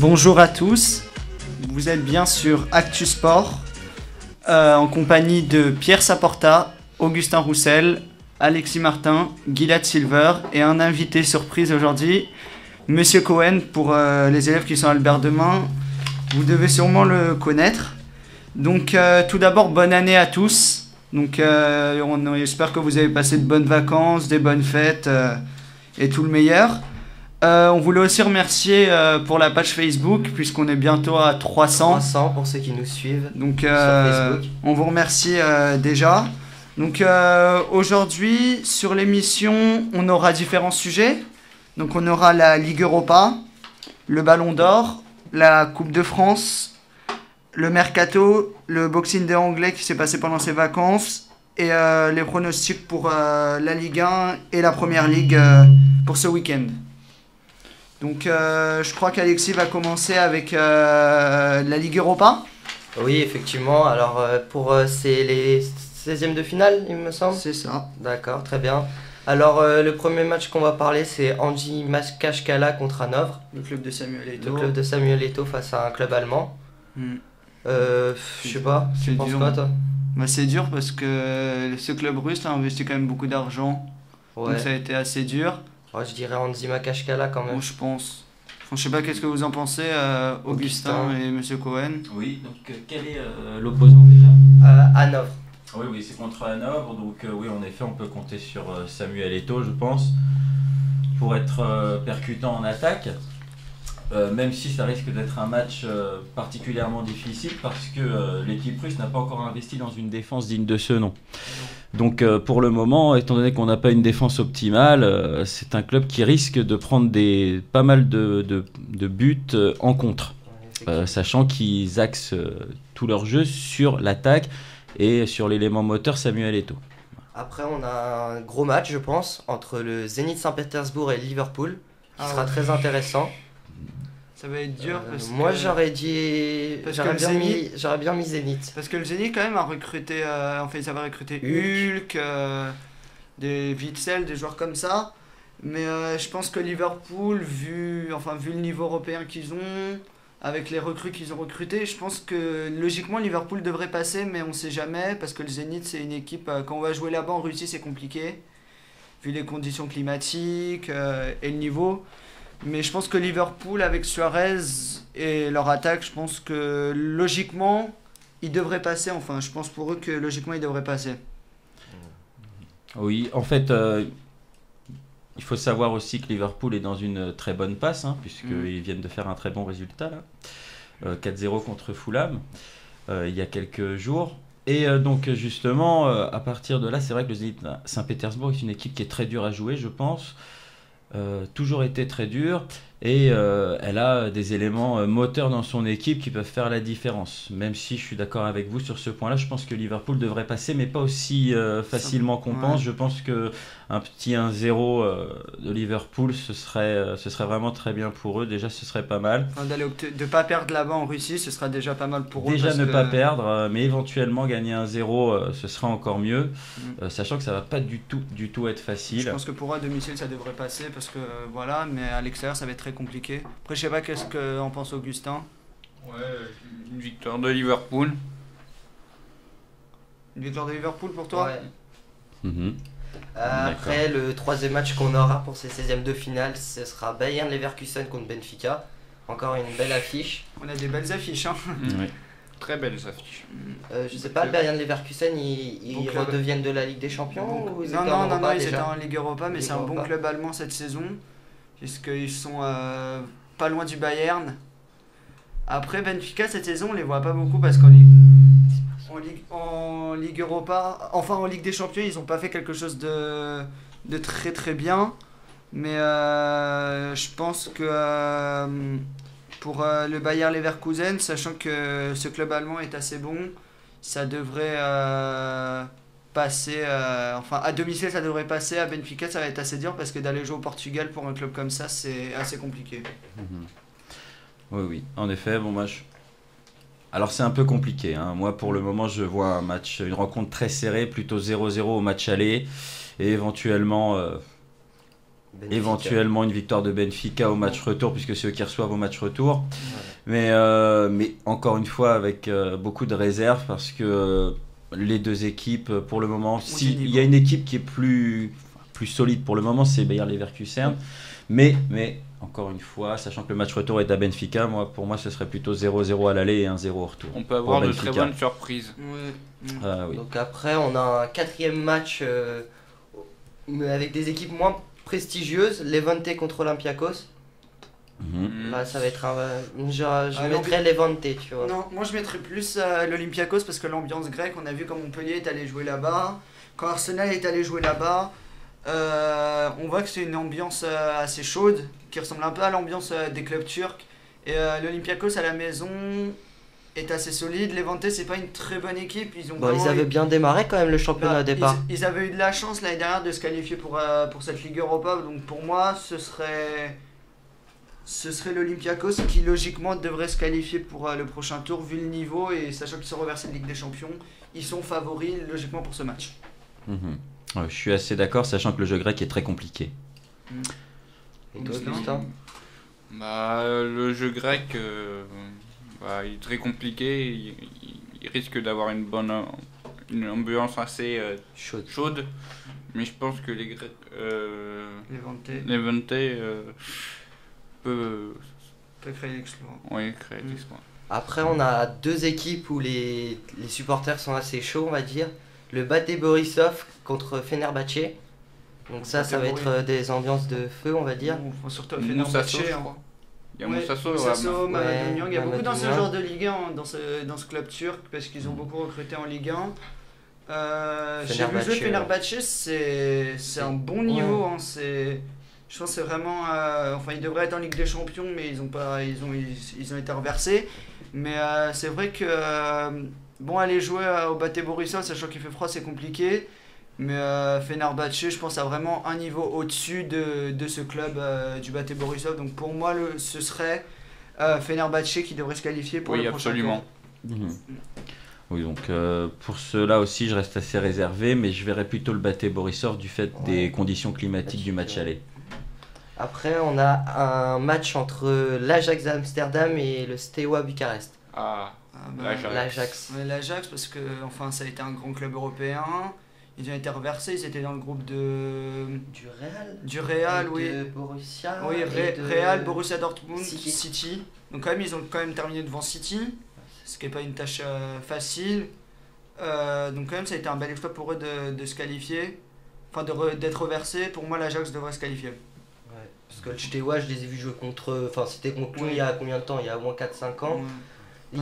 Bonjour à tous, vous êtes bien sur Actu Sport, en compagnie de Pierre Saporta, Augustin Roussel, Alexis Martin, Gilad Silver et un invité surprise aujourd'hui, Monsieur Cohen, pour les élèves qui sont à Albert Demain. Vous devez sûrement le connaître. Donc tout d'abord, bonne année à tous. Donc on espère que vous avez passé de bonnes vacances, des bonnes fêtes et tout le meilleur. On voulait aussi remercier pour la page Facebook, puisqu'on est bientôt à 300. 300 pour ceux qui nous suivent Donc, sur Facebook. On vous remercie déjà. Donc aujourd'hui, sur l'émission, on aura différents sujets. Donc on aura la Ligue Europa, le Ballon d'Or, la Coupe de France, le Mercato, le Boxing Day anglais qui s'est passé pendant ses vacances et les pronostics pour la Ligue 1 et la Première Ligue pour ce week-end. Donc je crois qu'Alexis va commencer avec la Ligue Europa. Oui, effectivement. Alors c'est les 16e de finale, il me semble. C'est ça. D'accord, très bien. Alors le premier match qu'on va parler, c'est Anji Makashkala contre Hanovre. Le club de Samuel Eto'o. Le club de Samuel Eto'o face à un club allemand. Je sais pas, tu penses quoi toi? Bah, c'est dur parce que ce club russe a investi quand même beaucoup d'argent. Ouais. Donc ça a été assez dur. Ouais, je dirais Anji Makashkala quand même. Bon, je pense. Enfin, je sais pas qu'est-ce que vous en pensez, Augustin et Monsieur Cohen. Oui, donc quel est l'opposant déjà? Hanovre. Oui, c'est contre Hanovre, donc oui, en effet, on peut compter sur Samuel Eto'o, je pense, pour être percutant en attaque, même si ça risque d'être un match particulièrement difficile, parce que l'équipe russe n'a pas encore investi dans une défense digne de ce nom. Donc pour le moment, étant donné qu'on n'a pas une défense optimale, c'est un club qui risque de prendre pas mal de buts en contre, sachant qu'ils axent tout leur jeu sur l'attaque et sur l'élément moteur Samuel Eto'o. Après, on a un gros match, je pense, entre le Zénith Saint-Pétersbourg et Liverpool, qui sera très intéressant. Ça va être dur parce moi, que... j'aurais bien mis Zénith. Parce que le Zénith, quand même, a recruté... ça va recruter Hulk, des Witsel, des joueurs comme ça. Mais je pense que Liverpool, vu le niveau européen qu'ils ont, avec les recrues qu'ils ont recrutées, je pense que logiquement Liverpool devrait passer, mais on sait jamais, parce que le Zénith, c'est une équipe... quand on va jouer là-bas en Russie, c'est compliqué, vu les conditions climatiques et le niveau. Mais je pense que Liverpool, avec Suarez et leur attaque, je pense que logiquement, ils devraient passer. Enfin, je pense pour eux que logiquement, ils devraient passer. Oui, en fait, il faut savoir aussi que Liverpool est dans une très bonne passe, puisqu'ils viennent de faire un très bon résultat, là. 4-0 contre Fulham, il y a quelques jours. Et donc, justement, à partir de là, c'est vrai que le Zénith Saint-Pétersbourg est une équipe qui est très dure à jouer, je pense. Toujours été très dure et elle a des éléments moteurs dans son équipe qui peuvent faire la différence. Même si je suis d'accord avec vous sur ce point-là, je pense que Liverpool devrait passer, mais pas aussi facilement qu'on pense. Je pense qu'un petit 1-0 de Liverpool, ce serait vraiment très bien pour eux. Déjà, ce serait pas mal. Enfin, de ne pas perdre là-bas en Russie, ce sera déjà pas mal pour eux. Déjà ne pas perdre, mais éventuellement gagner 1-0, ce sera encore mieux. Sachant que ça va pas du tout être facile. Je pense que pour eux, à domicile, ça devrait passer parce que voilà, mais à l'extérieur, ça va être très compliqué. Après, je sais pas qu'est-ce qu'en pense Augustin. Ouais, une victoire de Liverpool. Une victoire de Liverpool pour toi? Ouais. Après, le troisième match qu'on aura pour ces 16e de finale, ce sera Bayern Leverkusen contre Benfica. Encore une belle affiche. On a des belles affiches, hein. Oui. Très belles affiches. Je sais pas, le Bayern Leverkusen, ils redeviennent de la Ligue des Champions ou ils étaient en Ligue Europa, mais c'est un bon club allemand cette saison, puisqu'ils sont pas loin du Bayern. Après, Benfica, cette saison, on les voit pas beaucoup parce qu'en Ligue Europa, enfin en Ligue des Champions, ils ont pas fait quelque chose de très très bien, mais je pense que pour le Bayer Leverkusen, sachant que ce club allemand est assez bon, ça devrait passer. À domicile, ça devrait passer. À Benfica, ça va être assez dur parce que d'aller jouer au Portugal pour un club comme ça, c'est assez compliqué. Oui, en effet, bon match. Alors c'est un peu compliqué. Moi, pour le moment, je vois une rencontre très serrée, plutôt 0-0 au match aller, et éventuellement Benfica. éventuellement une victoire de Benfica au match retour, puisque c'est eux qui reçoivent au match retour. Mais encore une fois, avec beaucoup de réserve, parce que les deux équipes, pour le moment, il y a une équipe qui est plus solide pour le moment, c'est Bayer Leverkusen. Mais encore une fois, sachant que le match retour est à Benfica, pour moi, ce serait plutôt 0-0 à l'aller et 1-0 au retour. On peut avoir de très bonnes surprises. Oui. Donc après, on a un 4e match avec des équipes moins prestigieuses, Levante contre Olympiakos. Là, ça va être je mettrais Levante, tu vois. Non, moi je mettrais plus l'Olympiakos parce que l'ambiance grecque, on a vu quand Montpellier est allé jouer là-bas, quand Arsenal est allé jouer là-bas, on voit que c'est une ambiance assez chaude, qui ressemble un peu à l'ambiance des clubs turcs. Et l'Olympiakos à la maison est assez solide. Levante, c'est pas une très bonne équipe. Ils avaient bien démarré quand même le championnat au départ. Ils avaient eu de la chance l'année dernière de se qualifier pour cette Ligue Europa. Donc pour moi, ce serait l'Olympiakos qui logiquement devrait se qualifier pour le prochain tour vu le niveau et sachant qu'ils sont reversés de Ligue des Champions. Ils sont favoris logiquement pour ce match. Je suis assez d'accord, sachant que le jeu grec est très compliqué. Et toi, Augustin ? Le jeu grec il est très compliqué. Il risque d'avoir une ambiance assez chaude. Mais je pense que les Grecs, Levante peut créer l'exploit. Oui, créer l'exploit. Après, on a deux équipes où les supporters sont assez chauds, on va dire. Le Bate Borisov contre Fenerbahçe. Donc ça va être des ambiances de feu, on va dire. Surtout Fenerbahçe. Il y a Moussasso, Mamadou. Il y a beaucoup dans ce genre de Ligue 1, dans ce club turc, parce qu'ils ont beaucoup recruté en Ligue 1. J'ai vu jouer Fenerbahçe, c'est un bon niveau. Hein, je pense que c'est vraiment. Ils devraient être en Ligue des Champions, mais ils ont été reversés. Mais c'est vrai que aller jouer au Bate Borisov, sachant qu'il fait froid, c'est compliqué. Mais Fenerbahçe, je pense, a vraiment un niveau au-dessus de ce club du Bate Borisov. Donc pour moi, ce serait Fenerbahçe qui devrait se qualifier pour le prochain tour. Oui, donc pour cela aussi, je reste assez réservé, mais je verrais plutôt le Bate Borisov du fait des conditions climatiques du match aller. Après, on a un match entre l'Ajax Amsterdam et le Steaua Bucarest. L'Ajax. L'Ajax, parce que ça a été un grand club européen. Ils ont été reversés, ils étaient dans le groupe du Real, oui. De Borussia. Oui, Real, Borussia Dortmund, City. Donc ils ont quand même terminé devant City, ce qui n'est pas une tâche facile. Donc quand même, ça a été un bel exploit pour eux de se qualifier, d'être reversés. Pour moi, l'Ajax devrait se qualifier. Ouais, parce que le Steaua, je les ai vus jouer c'était contre nous il y a combien de temps ? Il y a au moins 4-5 ans.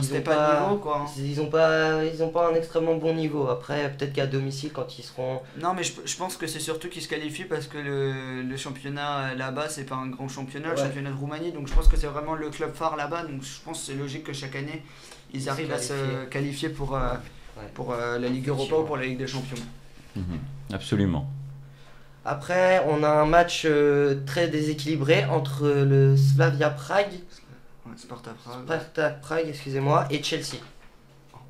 C'était pas niveau, quoi. Ils ont pas un extrêmement bon niveau. Après, peut-être qu'à domicile, quand ils seront... Non, mais je pense que c'est surtout qu'ils se qualifient parce que le championnat là-bas, c'est pas un grand championnat, le championnat de Roumanie. Donc je pense que c'est vraiment le club phare là-bas. Donc je pense que c'est logique que chaque année, ils arrivent à se qualifier pour la Ligue Europa ou pour la Ligue des Champions. Absolument. Après, on a un match très déséquilibré entre le Slavia Prague... Sparta Prague, excusez-moi, et Chelsea.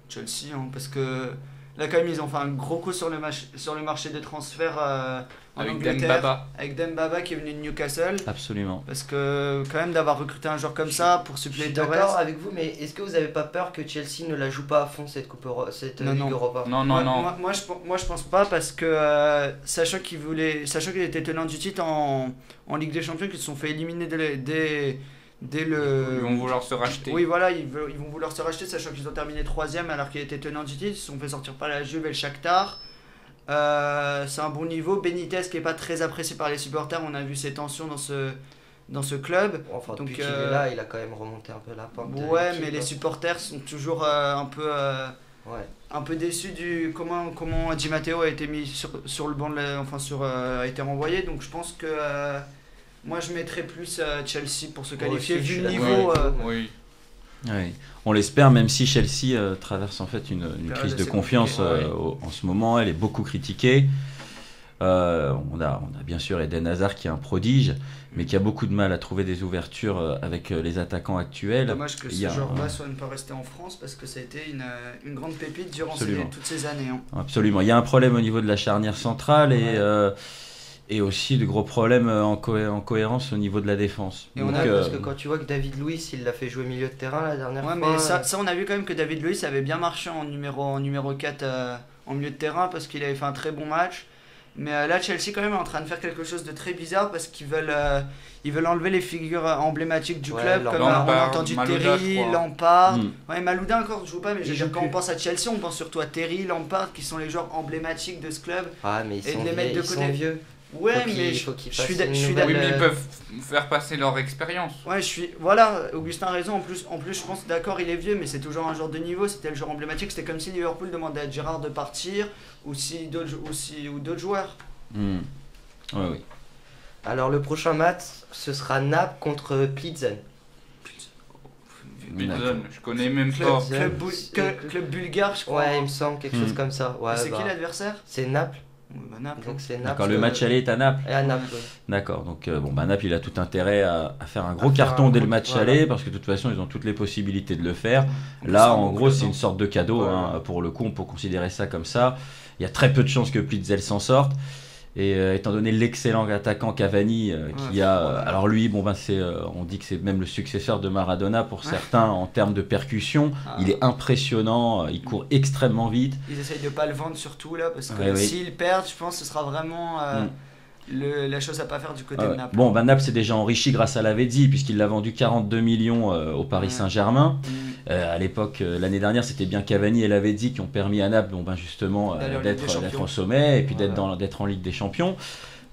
Chelsea, parce que là quand même ils ont fait un gros coup sur le marché des transferts en Angleterre. Avec Dembaba qui est venu de Newcastle. Absolument. Parce que quand même d'avoir recruté un joueur comme ça pour suppléer Torres. Je suis d'accord avec vous, mais est-ce que vous n'avez pas peur que Chelsea ne la joue pas à fond cette Ligue Europa ? Non. Moi je pense pas parce que sachant qu'ils étaient tenants du titre en Ligue des Champions, qu'ils se sont fait éliminer Ils vont vouloir se racheter. Oui, voilà, ils vont vouloir se racheter, sachant qu'ils ont terminé 3ème alors qu'ils étaient tenants du titre. Ils se sont fait sortir par la Juve et le Shakhtar. C'est un bon niveau. Benitez qui n'est pas très apprécié par les supporters, on a vu ses tensions dans ce club. Depuis qu'il est là, il a quand même remonté un peu la pente. Ouais, mais les supporters sont toujours un peu déçus du comment Di Matteo a été mis sur le banc, a été renvoyé. Donc je pense que... moi, je mettrais plus Chelsea pour se qualifier, vu le niveau. Oui. On l'espère, même si Chelsea traverse en fait une crise de confiance en ce moment. Elle est beaucoup critiquée. On a bien sûr Eden Hazard qui est un prodige, mais qui a beaucoup de mal à trouver des ouvertures avec les attaquants actuels. Dommage que ce joueur-là soit ne pas resté en France, parce que ça a été une grande pépite durant toutes ces années. Absolument. Il y a un problème au niveau de la charnière centrale Et aussi de gros problèmes en cohérence au niveau de la défense. Et parce que quand tu vois que David Luiz, il l'a fait jouer milieu de terrain la dernière fois. Mais ça, on a vu quand même que David Luiz avait bien marché en numéro 4 en milieu de terrain parce qu'il avait fait un très bon match. Mais là, Chelsea quand même est en train de faire quelque chose de très bizarre parce qu'ils veulent enlever les figures emblématiques du club, comme on a entendu Malouda, Terry, Lampard. Ouais, Malouda encore ne joue pas, mais je veux dire, quand on pense à Chelsea, on pense surtout à Terry, Lampard, qui sont les joueurs emblématiques de ce club. Ah, mais ils sont vieux. Ouais, mais je suis d'accord. Oui, mais ils peuvent faire passer leur expérience. Ouais, voilà, Augustin a raison. En plus, je pense, d'accord, il est vieux, mais c'est toujours un joueur de niveau. C'était le joueur emblématique. C'était comme si Liverpool demandait à Gerrard de partir ou d'autres joueurs. Ouais, oui. Alors, le prochain match, ce sera Naples contre Plizen. Je connais même pas. Club bulgare, je crois. Ouais, il me semble quelque chose comme ça. Ouais, c'est qui l'adversaire? C'est Naples. Naples. Donc c'est Naples. D'accord, le match aller est à Naples. Et à Naples, oui. D'accord, donc Naples il a tout intérêt à faire un gros carton dès le match aller parce que de toute façon ils ont toutes les possibilités de le faire. Là en gros c'est une sorte de cadeau, pour le coup on peut considérer ça comme ça. Il y a très peu de chances que Plitzel s'en sorte. Et étant donné l'excellent attaquant Cavani alors lui on dit que c'est même le successeur de Maradona pour certains en termes de percussion. Il est impressionnant, il court extrêmement vite. Ils essayent de pas le vendre surtout là parce que s'ils perdent, je pense que ce sera vraiment la chose à pas faire du côté de Naples. Bon, Naples s'est déjà enrichi grâce à Lavezzi puisqu'il l'a vendu 42 millions au Paris Saint-Germain. À l'époque, l'année dernière, c'était bien Cavani et Lavezzi qui ont permis à Naples justement d'être au sommet et puis d'être en Ligue des Champions.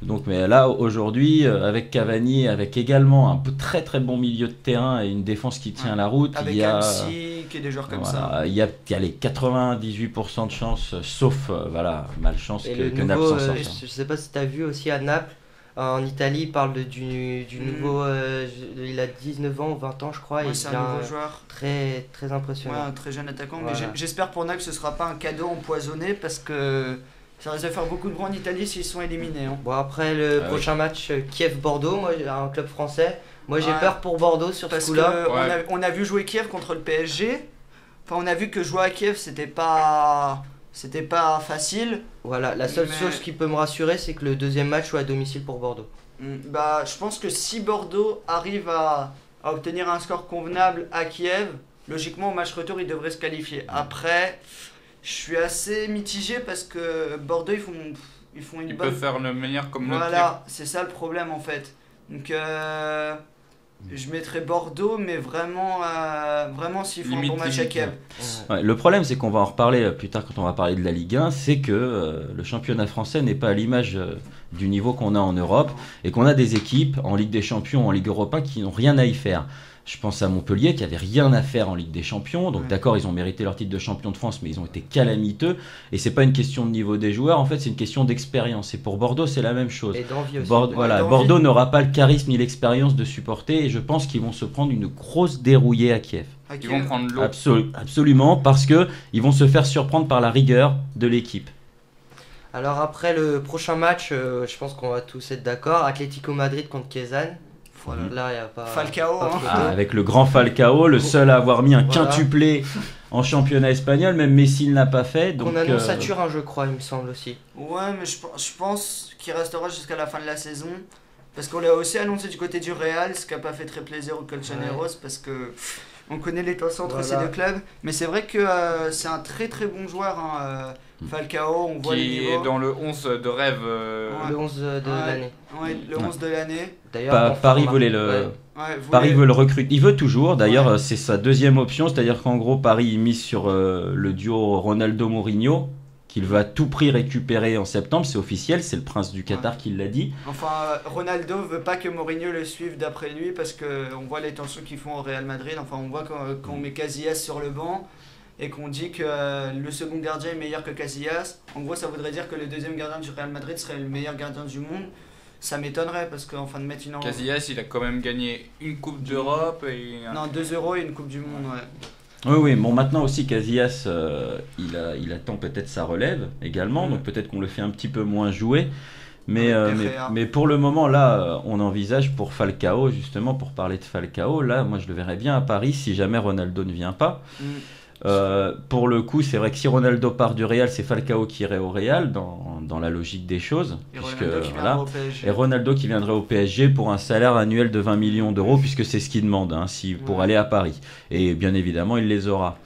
Donc, mais là, aujourd'hui, avec Cavani, avec également un très très bon milieu de terrain et une défense qui tient la route, avec Annecy, qui est des joueurs comme ça. Il y a les 98% de chances, sauf malchance que Naples s'en sorte. Je sais pas si tu as vu aussi à Naples, en Italie, il parle du nouveau. Il a 19 ans ou 20 ans, je crois. C'est un nouveau joueur. Très, très impressionnant. Ouais, un très jeune attaquant. Mais j'espère pour Naples que ce sera pas un cadeau empoisonné parce que. Ça risque de faire beaucoup de bruit en Italie s'ils sont éliminés. Bon, après le prochain match, Kiev-Bordeaux, moi, un club français. Moi, j'ai peur pour Bordeaux sur ce coup-là. On a vu jouer Kiev contre le PSG. Enfin, on a vu que jouer à Kiev, c'était pas facile. Voilà, la seule chose qui peut me rassurer, c'est que le deuxième match soit à domicile pour Bordeaux. Je pense que si Bordeaux arrive à obtenir un score convenable à Kiev, logiquement, au match retour, il devrait se qualifier. Après. Je suis assez mitigé parce que Bordeaux, ils font une bonne... Ils peuvent faire le meilleur comme le pire. Voilà, c'est ça le problème en fait. Donc je mettrais Bordeaux, mais vraiment s'ils font un bon match à Kiev. Ouais, le problème, c'est qu'on va en reparler plus tard quand on va parler de la Ligue 1, c'est que le championnat français n'est pas à l'image du niveau qu'on a en Europe et qu'on a des équipes en Ligue des Champions, en Ligue Europa qui n'ont rien à y faire. Je pense à Montpellier qui avait rien à faire en Ligue des Champions. Donc d'accord, ils ont mérité leur titre de champion de France, mais ils ont été calamiteux. Et c'est pas une question de niveau des joueurs, en fait, c'est une question d'expérience. Et pour Bordeaux, c'est la même chose. Et d'envie aussi. Bordeaux n'aura pas le charisme ni l'expérience de supporter. Et je pense qu'ils vont se prendre une grosse dérouillée à Kiev. Ils vont prendre l'eau. Absolument, parce qu'ils vont se faire surprendre par la rigueur de l'équipe. Alors après le prochain match, je pense qu'on va tous être d'accord. Atlético Madrid contre Kazan. Là, y a pas Falcao, avec le grand Falcao, le seul à avoir mis un quintuplé en championnat espagnol, même Messi ne l'a pas fait. Donc, on annonce à Turin, je crois, il me semble aussi. Ouais, mais je pense qu'il restera jusqu'à la fin de la saison. Parce qu'on l'a aussi annoncé du côté du Real, ce qui n'a pas fait très plaisir aux Colchoneros, parce que on connaît les tensions entre ces deux clubs. Mais c'est vrai que c'est un très très bon joueur, Falcao, on voit le niveau. Qui est dans le 11 de rêve. Le 11 de l'année. Ouais, le 11 de l'année. D'ailleurs, Paris voulait Paris veut le recruter. Il veut toujours. D'ailleurs, c'est sa deuxième option. C'est-à-dire qu'en gros, Paris mise sur le duo Ronaldo-Mourinho, qu'il va à tout prix récupérer en septembre. C'est officiel, c'est le prince du Qatar qui l'a dit. Enfin, Ronaldo veut pas que Mourinho le suive d'après lui parce qu'on voit les tensions qu'ils font au Real Madrid. Enfin, on voit quand on met Casillas sur le banc et qu'on dit que le second gardien est meilleur que Casillas. En gros, ça voudrait dire que le deuxième gardien du Real Madrid serait le meilleur gardien du monde. Ça m'étonnerait parce qu'en fin de mettre une... Casillas, il a quand même gagné une Coupe d'Europe et... Non, 2 euros et une Coupe du Monde, Oui, bon, maintenant aussi Casillas, il attend peut-être sa relève également, donc peut-être qu'on le fait un petit peu moins jouer. Mais pour le moment, là, on envisage pour Falcao, justement, pour parler de Falcao, là, moi je le verrais bien à Paris si jamais Ronaldo ne vient pas. Pour le coup, c'est vrai que si Ronaldo part du Real, c'est Falcao qui irait au Real dans la logique des choses. Et Ronaldo qui viendrait au PSG pour un salaire annuel de 20 millions d'euros, puisque c'est ce qu'il demande pour aller à Paris. Et bien évidemment, il les aura.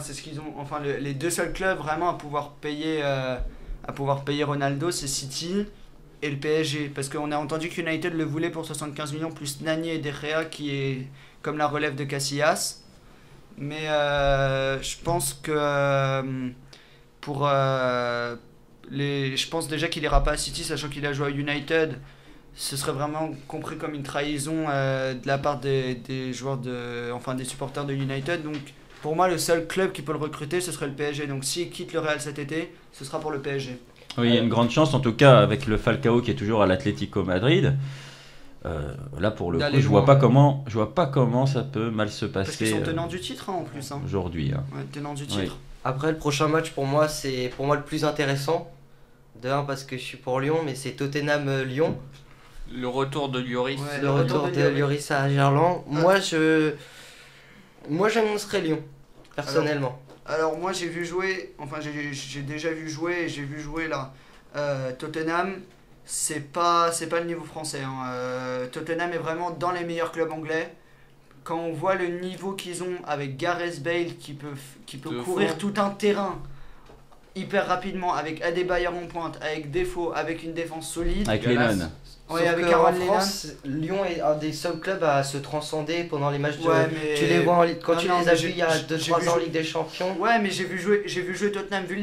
C'est ce qu'ils ont. Enfin, les deux seuls clubs vraiment à pouvoir payer Ronaldo, c'est City et le PSG. Parce qu'on a entendu qu'United le voulait pour 75 millions, plus Nani et De Gea, qui est comme la relève de Casillas. Mais je pense que je pense déjà qu'il ira pas à City, sachant qu'il a joué à United. Ce serait vraiment compris comme une trahison de la part des joueurs des supporters de United. Donc pour moi, le seul club qui peut le recruter, ce serait le PSG. Donc s'il quitte le Real cet été, ce sera pour le PSG. Oui, il y a une grande chance, en tout cas avec le Falcao qui est toujours à l'Atlético Madrid. Là pour le coup, je vois pas comment ça peut mal se passer. Parce qu'ils sont tenants du titre en plus. Aujourd'hui. Ouais, tenants du titre. Oui. Après, le prochain match pour moi, c'est le plus intéressant. De un, parce que je suis pour Lyon, mais c'est Tottenham-Lyon. Le retour de Lloris. Ouais, le retour de Lloris à Gerland. Moi, j'annoncerais Lyon, personnellement. Alors moi, j'ai déjà vu jouer, et j'ai vu jouer là. Tottenham, c'est pas le niveau français. Tottenham est vraiment dans les meilleurs clubs anglais. Quand on voit le niveau qu'ils ont avec Gareth Bale qui peut courir tout un terrain hyper rapidement, avec Adebayor en pointe, avec Defoe, avec une défense solide. Avec Lennon. Oui, avec en France, Lyon est un des seuls clubs à se transcender pendant les matchs tu les vois quand tu les as vus il y a 2-3 ans en Ligue des Champions. Ouais, mais j'ai vu jouer Tottenham, vu le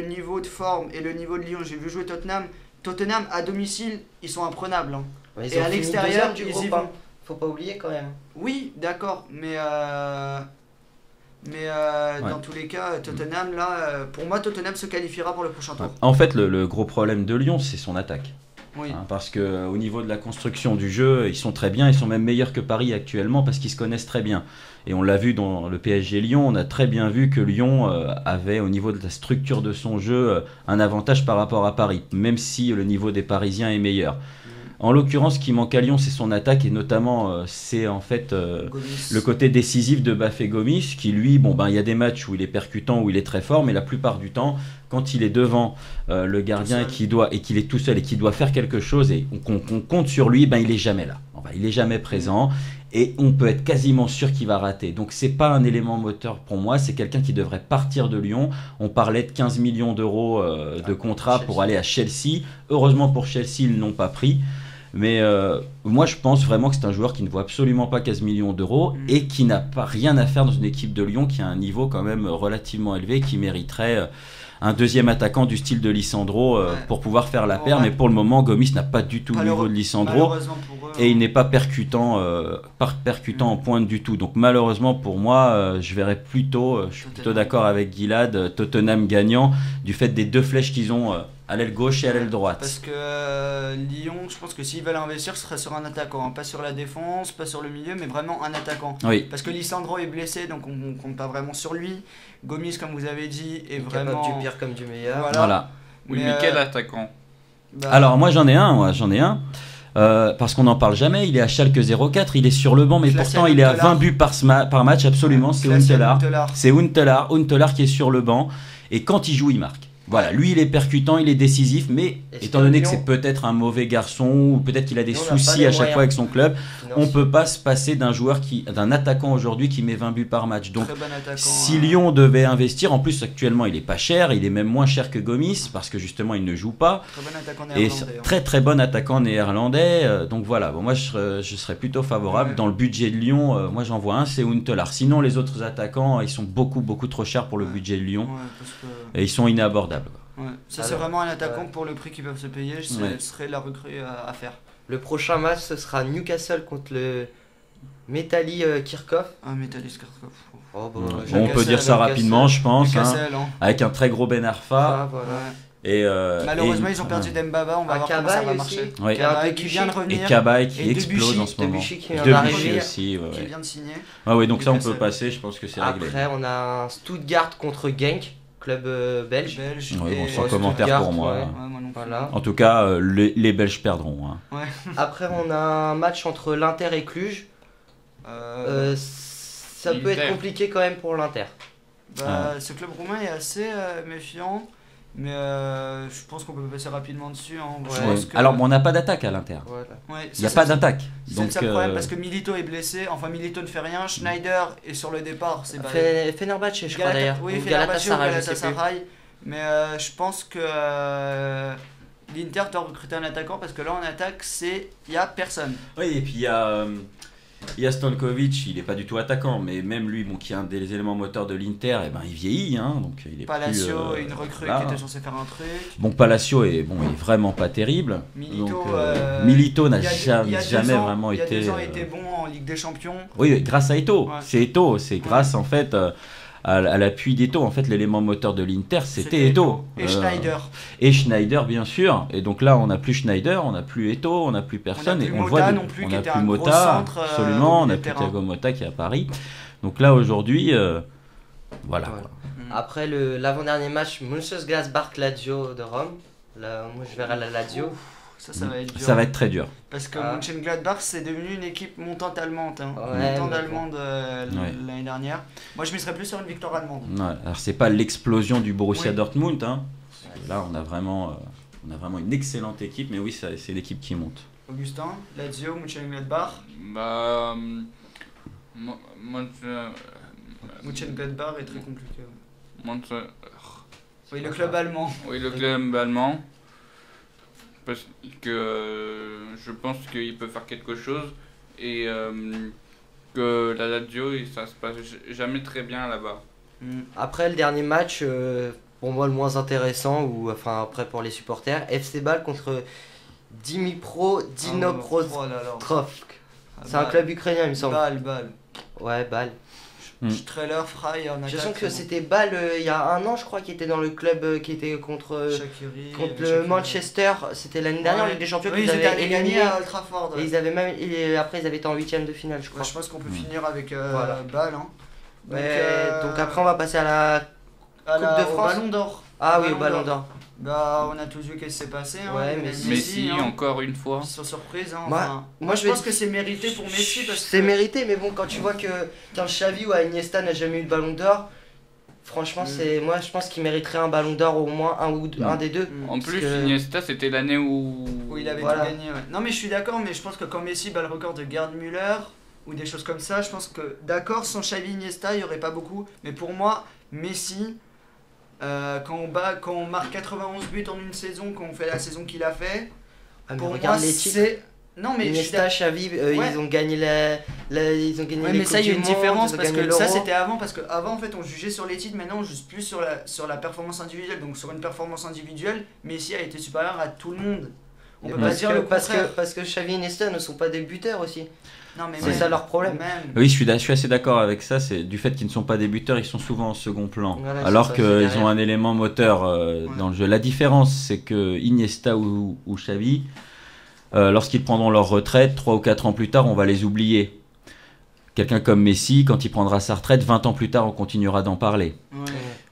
niveau de forme et le niveau de Lyon, j'ai vu jouer Tottenham. Tottenham à domicile, ils sont imprenables. Ouais, et à l'extérieur, ils y vont. Faut pas oublier quand même. Oui, d'accord, mais dans tous les cas, Tottenham, là, pour moi, Tottenham se qualifiera pour le prochain tour. En fait, le gros problème de Lyon, c'est son attaque. Oui. Parce qu'au niveau de la construction du jeu, ils sont très bien, ils sont même meilleurs que Paris actuellement parce qu'ils se connaissent très bien. Et on l'a vu dans le PSG Lyon, on a très bien vu que Lyon avait au niveau de la structure de son jeu un avantage par rapport à Paris, même si le niveau des Parisiens est meilleur. En l'occurrence, ce qui manque à Lyon, c'est son attaque et notamment c'est en fait le côté décisif de Bafé Gomis qui lui, il y a des matchs où il est percutant, où il est très fort, mais la plupart du temps, quand il est devant le gardien qu'il est tout seul et qu'il doit faire quelque chose et qu'on compte sur lui, il est jamais là. Il est jamais présent et on peut être quasiment sûr qu'il va rater. Donc c'est pas un élément moteur pour moi, c'est quelqu'un qui devrait partir de Lyon. On parlait de 15 millions d'euros de contrat pour aller à Chelsea. Heureusement pour Chelsea, ils ne l'ont pas pris. Mais moi je pense vraiment que c'est un joueur qui ne vaut absolument pas 15 millions d'euros et qui n'a pas rien à faire dans une équipe de Lyon qui a un niveau quand même relativement élevé, qui mériterait un deuxième attaquant du style de Lisandro pour pouvoir faire la paire. Mais pour le moment, Gomis n'a pas du tout le niveau de Lisandro et il n'est pas percutant en pointe du tout. Donc malheureusement pour moi, je suis plutôt d'accord avec Gilad, Tottenham gagnant du fait des deux flèches qu'ils ont à l'aile gauche et à l'aile droite. Parce que Lyon, je pense que s'ils veulent investir, ce serait sur un attaquant, pas sur la défense, pas sur le milieu, mais vraiment un attaquant. Oui. Parce que Lisandro est blessé, donc on compte pas vraiment sur lui. Gomis, comme vous avez dit, est vraiment capable du pire comme du meilleur. Voilà. Oui, mais quel attaquant? Alors moi j'en ai un. Parce qu'on n'en parle jamais, il est à Schalke 04, il est sur le banc, mais pourtant il est à 20 buts par match, absolument, c'est Huntelaar. C'est Huntelaar qui est sur le banc, et quand il joue, il marque. Voilà, lui il est percutant, il est décisif, mais étant donné que c'est peut-être un mauvais garçon, ou peut-être qu'il a des soucis à chaque fois avec son club, on ne peut pas se passer d'un attaquant aujourd'hui qui met 20 buts par match. Donc si Lyon devait investir, en plus actuellement il est pas cher, il est même moins cher que Gomis, parce que justement il ne joue pas. Très bon attaquant néerlandais. Et très bon attaquant néerlandais. Donc voilà, moi je serais plutôt favorable. Dans le budget de Lyon, moi j'en vois un, c'est Huntelaar. Sinon les autres attaquants, ils sont beaucoup trop chers pour le budget de Lyon. Et ils sont inabordables. Ouais. Ça c'est vraiment un attaquant pour le prix qu'ils peuvent se payer, ce serait la recrue à faire. Le prochain match ce sera Newcastle contre le Metalli Kirchhoff. Metalli Kirchhoff. On peut dire ça rapidement, je pense. Avec un très gros Ben Arfa. Voilà. Et malheureusement ils ont perdu Dembaba, on va voir comment ça va marcher. Cabaye qui vient de revenir. Et Cabaye qui explose en ce moment. Debuchy qui vient de signer. Donc ça on peut passer, je pense que c'est réglé. Après on a un Stuttgart contre Genk, club belge. Sans commentaire pour moi. Voilà. En tout cas, les Belges perdront. Après on a un match entre l'Inter et Cluj. ça peut être compliqué quand même pour l'Inter. Ce club roumain est assez méfiant. Mais je pense qu'on peut passer rapidement dessus. Hein. Alors, on n'a pas d'attaque à l'Inter. Voilà. Il n'y a pas d'attaque. C'est le seul problème parce que Milito est blessé. Enfin, Milito ne fait rien. Schneider est sur le départ. C'est Fenerbahçe, je crois d'ailleurs. Oui, Galatasaray. Mais je pense que l'Inter doit recruter un attaquant parce que là, en attaque, il n'y a personne. Oui, et puis il y a Stankovic, il n'est pas du tout attaquant, mais même lui, qui est un des éléments moteurs de l'Inter, il vieillit, hein, donc il est Palacio, une recrue qui était censée faire un truc. Bon, Palacio est vraiment pas terrible. Milito n'a jamais vraiment été. Il y a 2 ans, il était bon en Ligue des Champions. Oui, grâce à Eto'o. C'est Eto'o, c'est grâce en fait à l'appui d'Eto'o. En fait, l'élément moteur de l'Inter, c'était Eto'o. Et Schneider. Et Schneider, bien sûr. Et donc là, on n'a plus Schneider, on n'a plus Eto'o, on n'a plus personne. On n'a plus Mota, absolument. On n'a plus Thiago Motta qui est à Paris. Donc là, aujourd'hui, voilà. Après l'avant-dernier match, Mönchengladbach-Lazio de Rome. Là, moi, je verrai la Lazio. Ça va être dur. Ça va être très dur. Parce que Mönchengladbach, c'est devenu une équipe montante allemande. Montante allemande l'année dernière. Moi, je miserais plus sur une victoire allemande. Alors, c'est pas l'explosion du Borussia Dortmund. Hein. Là, on a vraiment une excellente équipe. Mais oui, c'est l'équipe qui monte. Augustin, Lazio, Mönchengladbach. Mönchengladbach est très compliqué. Oui, le club allemand. Oui, le club allemand. Parce que je pense qu'il peut faire quelque chose et que la Lazio, ça se passe jamais très bien là-bas. Après le dernier match, pour moi le moins intéressant, après pour les supporters, FC Bâle contre Dnipropetrovsk. C'est un club ukrainien, il me semble. Bâle. Ouais, Bâle. Strehler, Fry en attaque. J'ai l'impression que c'était Bâle il y a 1 an, je crois, qui était dans le club qui était contre le Manchester. C'était l'année dernière, Ligue des Champions. Ils avaient gagné à Old Trafford. Et après, ils avaient été en 8ème de finale, je crois. Je pense qu'on peut finir avec Bâle. Hein. Donc après, on va passer à la Coupe de France. Au Ballon d'Or. Ah oui, au Ballon d'Or. On a tous vu qu'est-ce qui s'est passé. Messi, encore une fois. Sans surprise. Moi, je pense que c'est mérité pour Messi. C'est mérité, mais bon, quand tu vois qu'un Xavi ou un Iniesta n'a jamais eu de Ballon d'Or, franchement, moi je pense qu'il mériterait un Ballon d'Or au moins un des deux. En plus, Iniesta, c'était l'année où il avait tout gagné. Non, mais je suis d'accord, mais je pense que quand Messi bat le record de Gerd Müller ou des choses comme ça, je pense que d'accord, sans Xavi, Iniesta, il n'y aurait pas beaucoup. Mais pour moi, Messi. Quand on marque 91 buts en une saison, quand on fait la saison qu'il a fait, pour moi c'est... Non mais Iniesta, Xavi, ils ont gagné ils ont gagné mais ça il y a une différence parce que ça c'était avant, parce qu'avant en fait on jugeait sur les titres, maintenant on juge plus sur la performance individuelle. Donc sur une performance individuelle, Messi a été supérieur à tout le monde. On peut pas dire le contraire. Parce que Xavi et Iniesta ne sont pas des buteurs aussi. Non, mais c'est ça leur problème. Oui, je suis assez d'accord avec ça. C'est du fait qu'ils ne sont pas des buteurs, ils sont souvent en second plan. Voilà, alors qu'ils ont un élément moteur dans le jeu. La différence, c'est que Iniesta ou Xavi, lorsqu'ils prendront leur retraite, 3 ou 4 ans plus tard, on va les oublier. Quelqu'un comme Messi, quand il prendra sa retraite, 20 ans plus tard, on continuera d'en parler.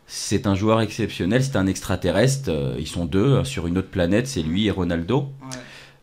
C'est un joueur exceptionnel, c'est un extraterrestre. Ils sont 2 sur une autre planète, c'est lui et Ronaldo.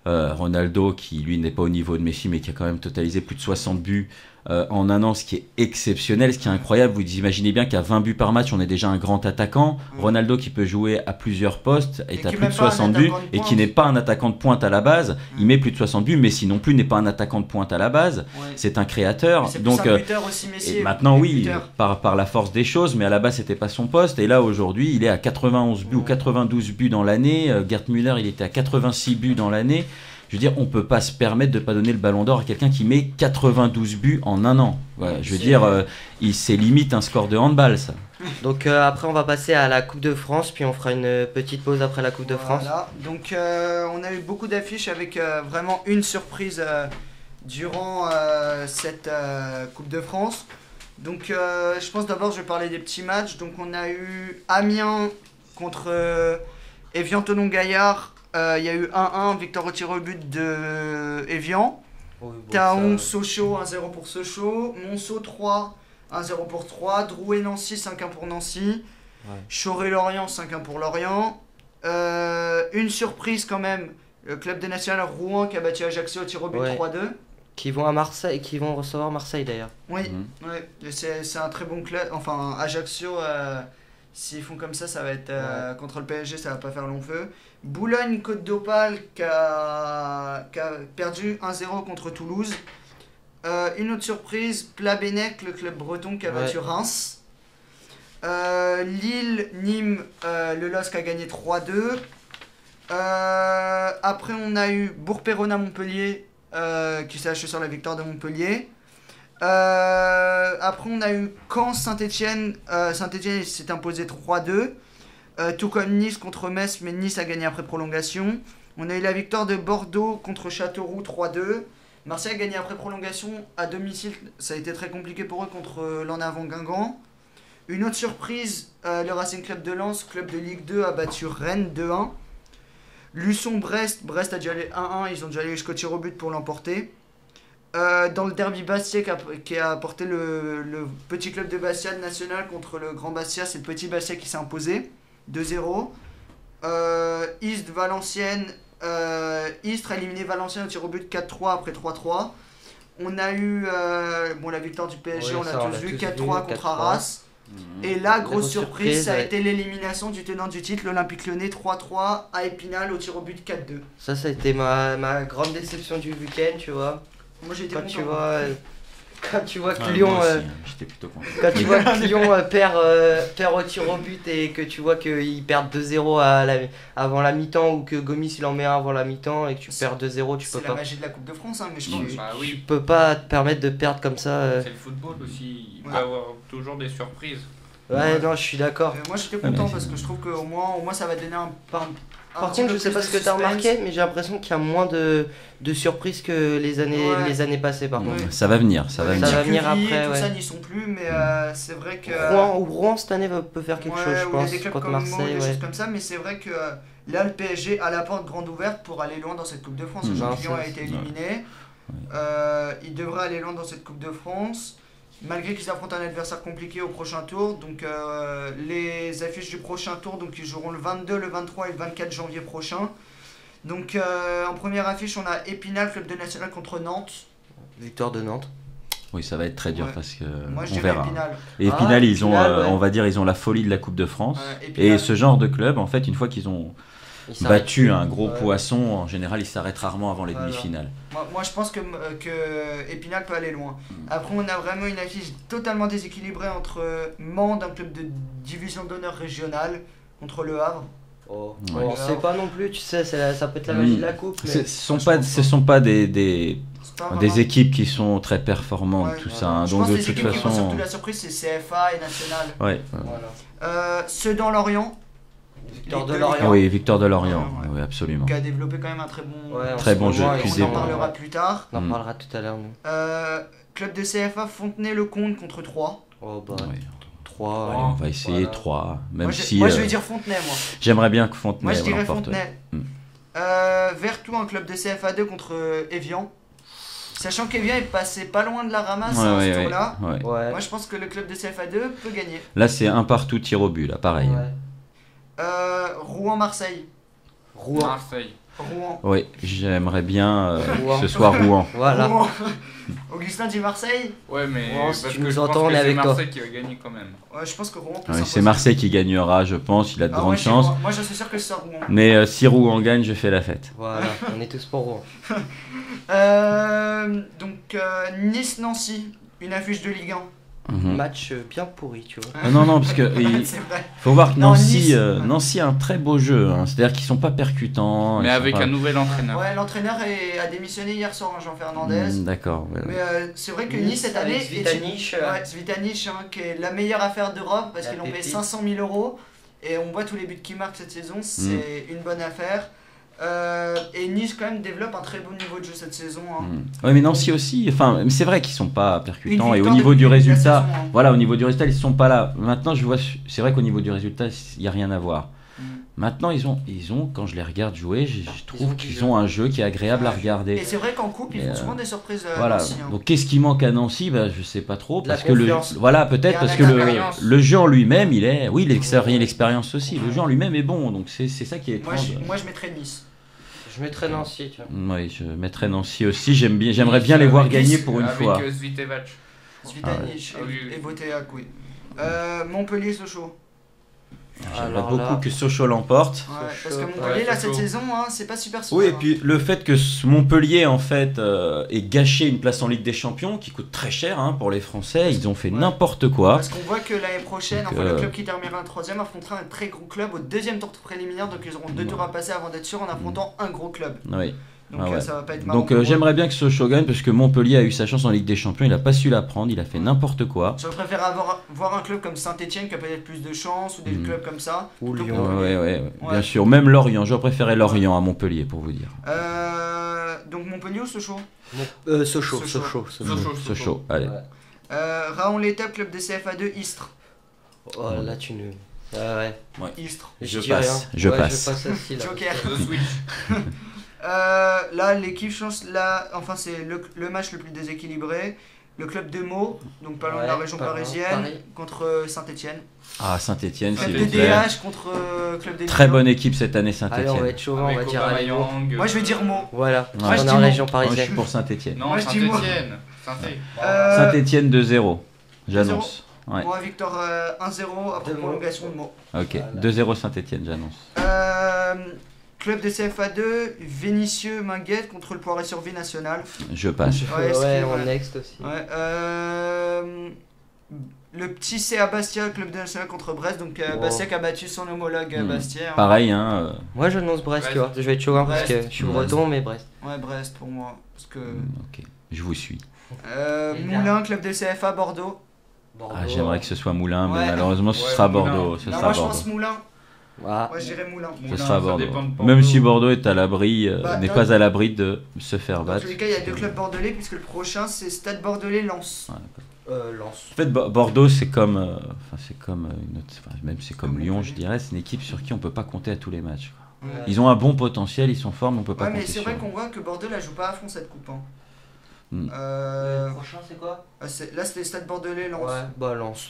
Ronaldo qui lui n'est pas au niveau de Messi mais qui a quand même totalisé plus de 60 buts en un an, ce qui est exceptionnel, ce qui est incroyable. Vous imaginez bien qu'à 20 buts par match on est déjà un grand attaquant. Ronaldo qui peut jouer à plusieurs postes est à plus de 60 buts et qui n'est pas un attaquant de pointe à la base. Il met plus de 60 buts. Messi non plus n'est pas un attaquant de pointe à la base. C'est un créateur. Donc un buteur aussi, Messi, et maintenant oui par la force des choses, mais à la base c'était pas son poste. Et là aujourd'hui il est à 91 buts ou 92 buts dans l'année. Gerd Müller il était à 86 buts dans l'année. Je veux dire, on peut pas se permettre de pas donner le ballon d'or à quelqu'un qui met 92 buts en un an. Voilà, je veux dire, c'est limite un score de handball, ça. Donc après, on va passer à la Coupe de France, puis on fera une petite pause après la Coupe de France. Donc on a eu beaucoup d'affiches avec vraiment une surprise durant cette Coupe de France. Donc je pense d'abord, je vais parler des petits matchs. Donc on a eu Amiens contre Évian-Thonon-Gaillard. Il y a eu 1-1, victoire au tir au but de Évian. Taon, Sochaux, 1-0 pour Sochaux. Monceau, 3, 1-0 pour 3. Drouet-Nancy, 5-1 pour Nancy. Choré-Lorient, 5-1 pour Lorient. Une surprise quand même, le club des Nationales Rouen qui a battu Ajaccio au tir au but 3-2. Qui vont à Marseille, qui vont recevoir Marseille d'ailleurs. Oui, ouais. C'est un très bon club. Enfin, Ajaccio, s'ils font comme ça va être contre le PSG, ça va pas faire long feu. Boulogne Côte d'Opale qui a perdu 1-0 contre Toulouse. Une autre surprise, Plabennec, le club breton qui a battu Reims. Lille, Nîmes, le LOSC a gagné 3-2. Après, on a eu Bourg-Péronne Montpellier qui s'est achevé sur la victoire de Montpellier. Après, on a eu Caen Saint-Etienne. Saint-Etienne s'est imposé 3-2. Tout comme Nice contre Metz, mais Nice a gagné après prolongation. On a eu la victoire de Bordeaux contre Châteauroux 3-2. Marseille a gagné après prolongation à domicile. Ça a été très compliqué pour eux contre l'en avant Guingamp. Une autre surprise, le Racing Club de Lens, club de Ligue 2, a battu Rennes 2-1. Luçon-Brest, Brest a déjà allé 1-1, ils ont déjà allé jusqu'au tir au but pour l'emporter. Dans le derby Bastia qui a porté le petit club de Bastia national contre le grand Bastia, c'est le petit Bastia qui s'est imposé 2-0. Istres, Valenciennes, Istres a éliminé Valenciennes au tir au but 4-3 après 3-3. On a eu la victoire du PSG, on l'a tous vu, 4-3 contre Arras. Et la grosse surprise, ça a été l'élimination du tenant du titre, l'Olympique Lyonnais 3-3 à Épinal au tir au but 4-2. Ça a été ma grande déception du week-end, tu vois. Moi j'ai été content. Quand tu vois que Lyon, j'étais plutôt content. Quand tu vois que Lyon perd au tir au but et que tu vois qu'ils perdent 2-0 avant la mi-temps ou que Gomis il en met un avant la mi-temps et que tu perds 2-0, tu peux pas. C'est la magie de la Coupe de France, hein, mais je pense tu peux pas te permettre de perdre comme ça. C'est le football aussi, il peut y avoir toujours des surprises. Ouais, non, je suis d'accord. Moi j'étais content parce que je trouve qu'au moins ça va donner un Par contre, je sais pas ce que tu as remarqué, mais j'ai l'impression qu'il y a moins de surprises que les années passées. Par contre, ça va venir, ça va venir après. Tout ça n'y sont plus, mais c'est vrai que Rouen cette année peut faire quelque chose, je pense. Il y a des clubs comme Marseille, des choses comme ça, mais c'est vrai que là le PSG a la porte grande ouverte pour aller loin dans cette Coupe de France. Lyon a été éliminé, il devrait aller loin dans cette Coupe de France. Malgré qu'ils affrontent un adversaire compliqué au prochain tour, donc les affiches du prochain tour, donc ils joueront le 22, le 23 et le 24 janvier prochain. Donc en première affiche, on a Épinal, club de national contre Nantes. Victoire de Nantes. Oui, ça va être très dur parce que moi, on verra. Épinal. Et Épinal, ils ont, on va dire, ils ont la folie de la Coupe de France. Et ce genre de club, en fait, une fois qu'ils ont battu un gros poisson, en général, ils s'arrêtent rarement avant les demi-finales. Moi, je pense que Épinal peut aller loin. Après, on a vraiment une affiche totalement déséquilibrée entre Mende, un club de division d'honneur régionale, contre Le Havre. On sait pas non plus, tu sais, ça peut être la magie de la coupe. Mais... Ce sont pas des équipes qui sont très performantes, tout ça. Hein. Donc de toute façon. Surtout la surprise, c'est CFA et National. Ouais. Sedan-Lorient. Victor de Lorient. Oui, Victor de Lorient, oui, absolument. Qui a développé quand même un très bon jeu. On en parlera plus tard. On en parlera tout à l'heure. Club de CFA, Fontenay-le-Comte contre 3. Oh bah. Ouais. 3. On va essayer 3. Même moi je vais dire Fontenay, moi. J'aimerais bien que Fontenay. Moi je dirais Fontenay. Vertou, un club de CFA2 contre Evian. Sachant qu'Evian est passé pas loin de la ramasse à ce tour-là. Moi je pense que le club de CFA2 peut gagner. Là c'est un partout tir au but, là, pareil. Rouen-Marseille. Marseille. Rouen. Oui, j'aimerais bien que ce soit Rouen. Voilà. Rouen. Augustin dit Marseille. Ouais, mais Rouen, parce si tu que nous je entends, pense on que est c'est avec toi. Marseille qui va gagner quand même. Ouais, je pense que Rouen peut C'est Marseille qui gagnera, je pense, il a de grandes chances. Moi je suis sûr que c'est Rouen. Mais si Rouen gagne, je fais la fête. Voilà, on est tous pour Rouen. Donc Nice-Nancy, une affiche de Ligue 1. Match bien pourri, tu vois. Non, parce que faut voir que Nancy a un très beau jeu. Hein. C'est-à-dire qu'ils sont pas percutants. Mais avec un nouvel entraîneur. Ouais, l'entraîneur a démissionné hier soir, Jean Fernandez. D'accord. Ouais. Mais c'est vrai que Nice cette année, Svitanich, Svitanich qui est la meilleure affaire d'Europe parce qu'ils l'ont payé 500 000 €. Et on voit tous les buts qu'il marque cette saison, c'est une bonne affaire. Et Nice quand même développe un très bon niveau de jeu cette saison. Oui, mais Nancy aussi. Enfin, c'est vrai qu'ils sont pas percutants et au niveau du résultat, au niveau du résultat, ils sont pas là. Maintenant, je vois, c'est vrai qu'au niveau du résultat, il y a rien à voir. Maintenant, ils ont, quand je les regarde jouer, je trouve qu'ils ont un jeu qui est agréable à regarder. Et c'est vrai qu'en coupe, ils font souvent des surprises. Voilà. Nancy, Donc, qu'est-ce qui manque à Nancy ? Je sais pas trop, parce que peut-être parce que le jeu en lui-même, il est, l'expérience aussi. Le jeu en lui-même est bon, donc c'est ça qui est étrange. Moi, je mettrais Nice. Je mettrais Nancy, tu vois. Oui, je mettrais Nancy aussi. J'aimerais bien les voir gagner pour une fois. Avec Svitevac. Svitanic et Boteac, oui. Montpellier, Sochaux. J'aimerais beaucoup que Sochaux l'emporte. Ouais, parce que Montpellier, là, cette saison, hein, c'est pas super. Oui, et puis le fait que Montpellier, en fait, ait gâché une place en Ligue des Champions, qui coûte très cher pour les Français, ils ont fait n'importe quoi. Parce qu'on voit que l'année prochaine, le club qui terminera 3ème affrontera un très gros club au deuxième tour préliminaire, donc ils auront 2 tours à passer avant d'être sûrs en affrontant un gros club. Oui. Donc ça va pas être marrant. Donc j'aimerais bien que Sochaux gagne parce que Montpellier a eu sa chance en Ligue des Champions, il a pas su la prendre, il a fait n'importe quoi. Je préfère voir un club comme Saint-Etienne qui a peut-être plus de chance ou des clubs comme ça. Ou Lyon. Ouais, bien sûr. Même Lorient, j'aurais préféré Lorient à Montpellier pour vous dire. Donc Montpellier ou Sochaux Sochaux, allez. Raon l'étape, club de CFA2, Istres. Oh là tu ne... ouais. Istres. Je passe. Je passe aussi, là. Joker. The Switch. Là, l'équipe change. Enfin, c'est le match le plus déséquilibré. Le club de Meaux, donc pas loin de la région parisienne, contre Saint-Etienne. Ah, Saint-Etienne, c'est c'est DH contre club des très bonne équipe cette année, Saint-Etienne. Allez, on va être chauvin, on va dire Moi, je vais dire Meaux. Voilà, Moi, on est en région parisienne. Moi, je suis pour Saint-Etienne. Non, Saint-Etienne. Saint-Etienne 2-0, j'annonce. Ouais. Moi, Victor 1-0 après prolongation de Meaux. Ok, 2-0 Saint-Etienne, j'annonce. Club de CFA2, Vénissieux Minguette contre le Poiré-sur-Vie national. Je passe. Ouais, en next aussi. Ouais, le petit CA Bastia, club de national contre Brest. Donc Bastia qui a battu son homologue Bastia. Pareil, Moi j'annonce Brest, tu vois. Je vais être chauvin parce que je suis breton, mais Brest. Ouais, Brest pour moi. Parce que... Ok, je vous suis. Moulins, club de CFA Bordeaux. J'aimerais que ce soit Moulins, mais malheureusement ce sera Bordeaux. Moi je pense Moulins. Moi je dirais Moulins. Ce sera Bordeaux. Même si Bordeaux est à l'abri, n'est pas à l'abri de se faire battre. Dans tous les cas, il y a 2 clubs bordelais puisque le prochain c'est Stade Bordelais-Lens. Lens. En fait, Bordeaux c'est comme, c'est comme Lyon, je dirais. C'est une équipe sur qui on peut pas compter à tous les matchs. Ouais. Ils ont un bon potentiel, ils sont forts, mais on peut pas compter mais c'est sur vrai eux. qu'on voit que Bordeaux la joue pas à fond cette coupe. Le prochain c'est quoi là c'était Stade Bordelais-Lens. Ouais, bah Lens.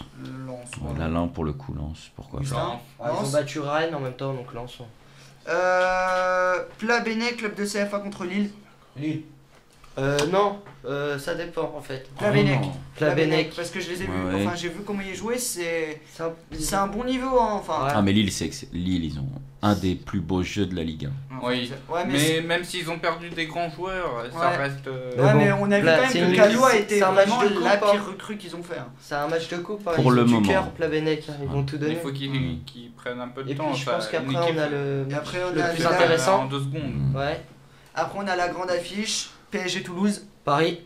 La Lens pour le coup, Lens, pourquoi pas. Ils ont battu Rennes en même temps, donc Lens. Pla-Bénet, club de CFA contre Lille. Non, ça dépend en fait. Pla-Bénec. Parce que je les ai vus, enfin j'ai vu comment ils jouaient, c'est un bon niveau. Enfin. Ah mais Lille, ils ont un des plus beaux jeux de la Ligue 1. Oui, mais même s'ils ont perdu des grands joueurs, ça reste... mais on a vu quand même que Calou a été vraiment la pire recrue qu'ils ont fait. C'est un match de coupe, pour le moment. Cœur, Pla-Bénec, ils vont tout donner. Il faut qu'ils prennent un peu de temps. Et puis je pense qu'après on a le plus intéressant. intéressant. En 2 secondes. Ouais. Après on a la grande affiche, PSG Toulouse. Paris.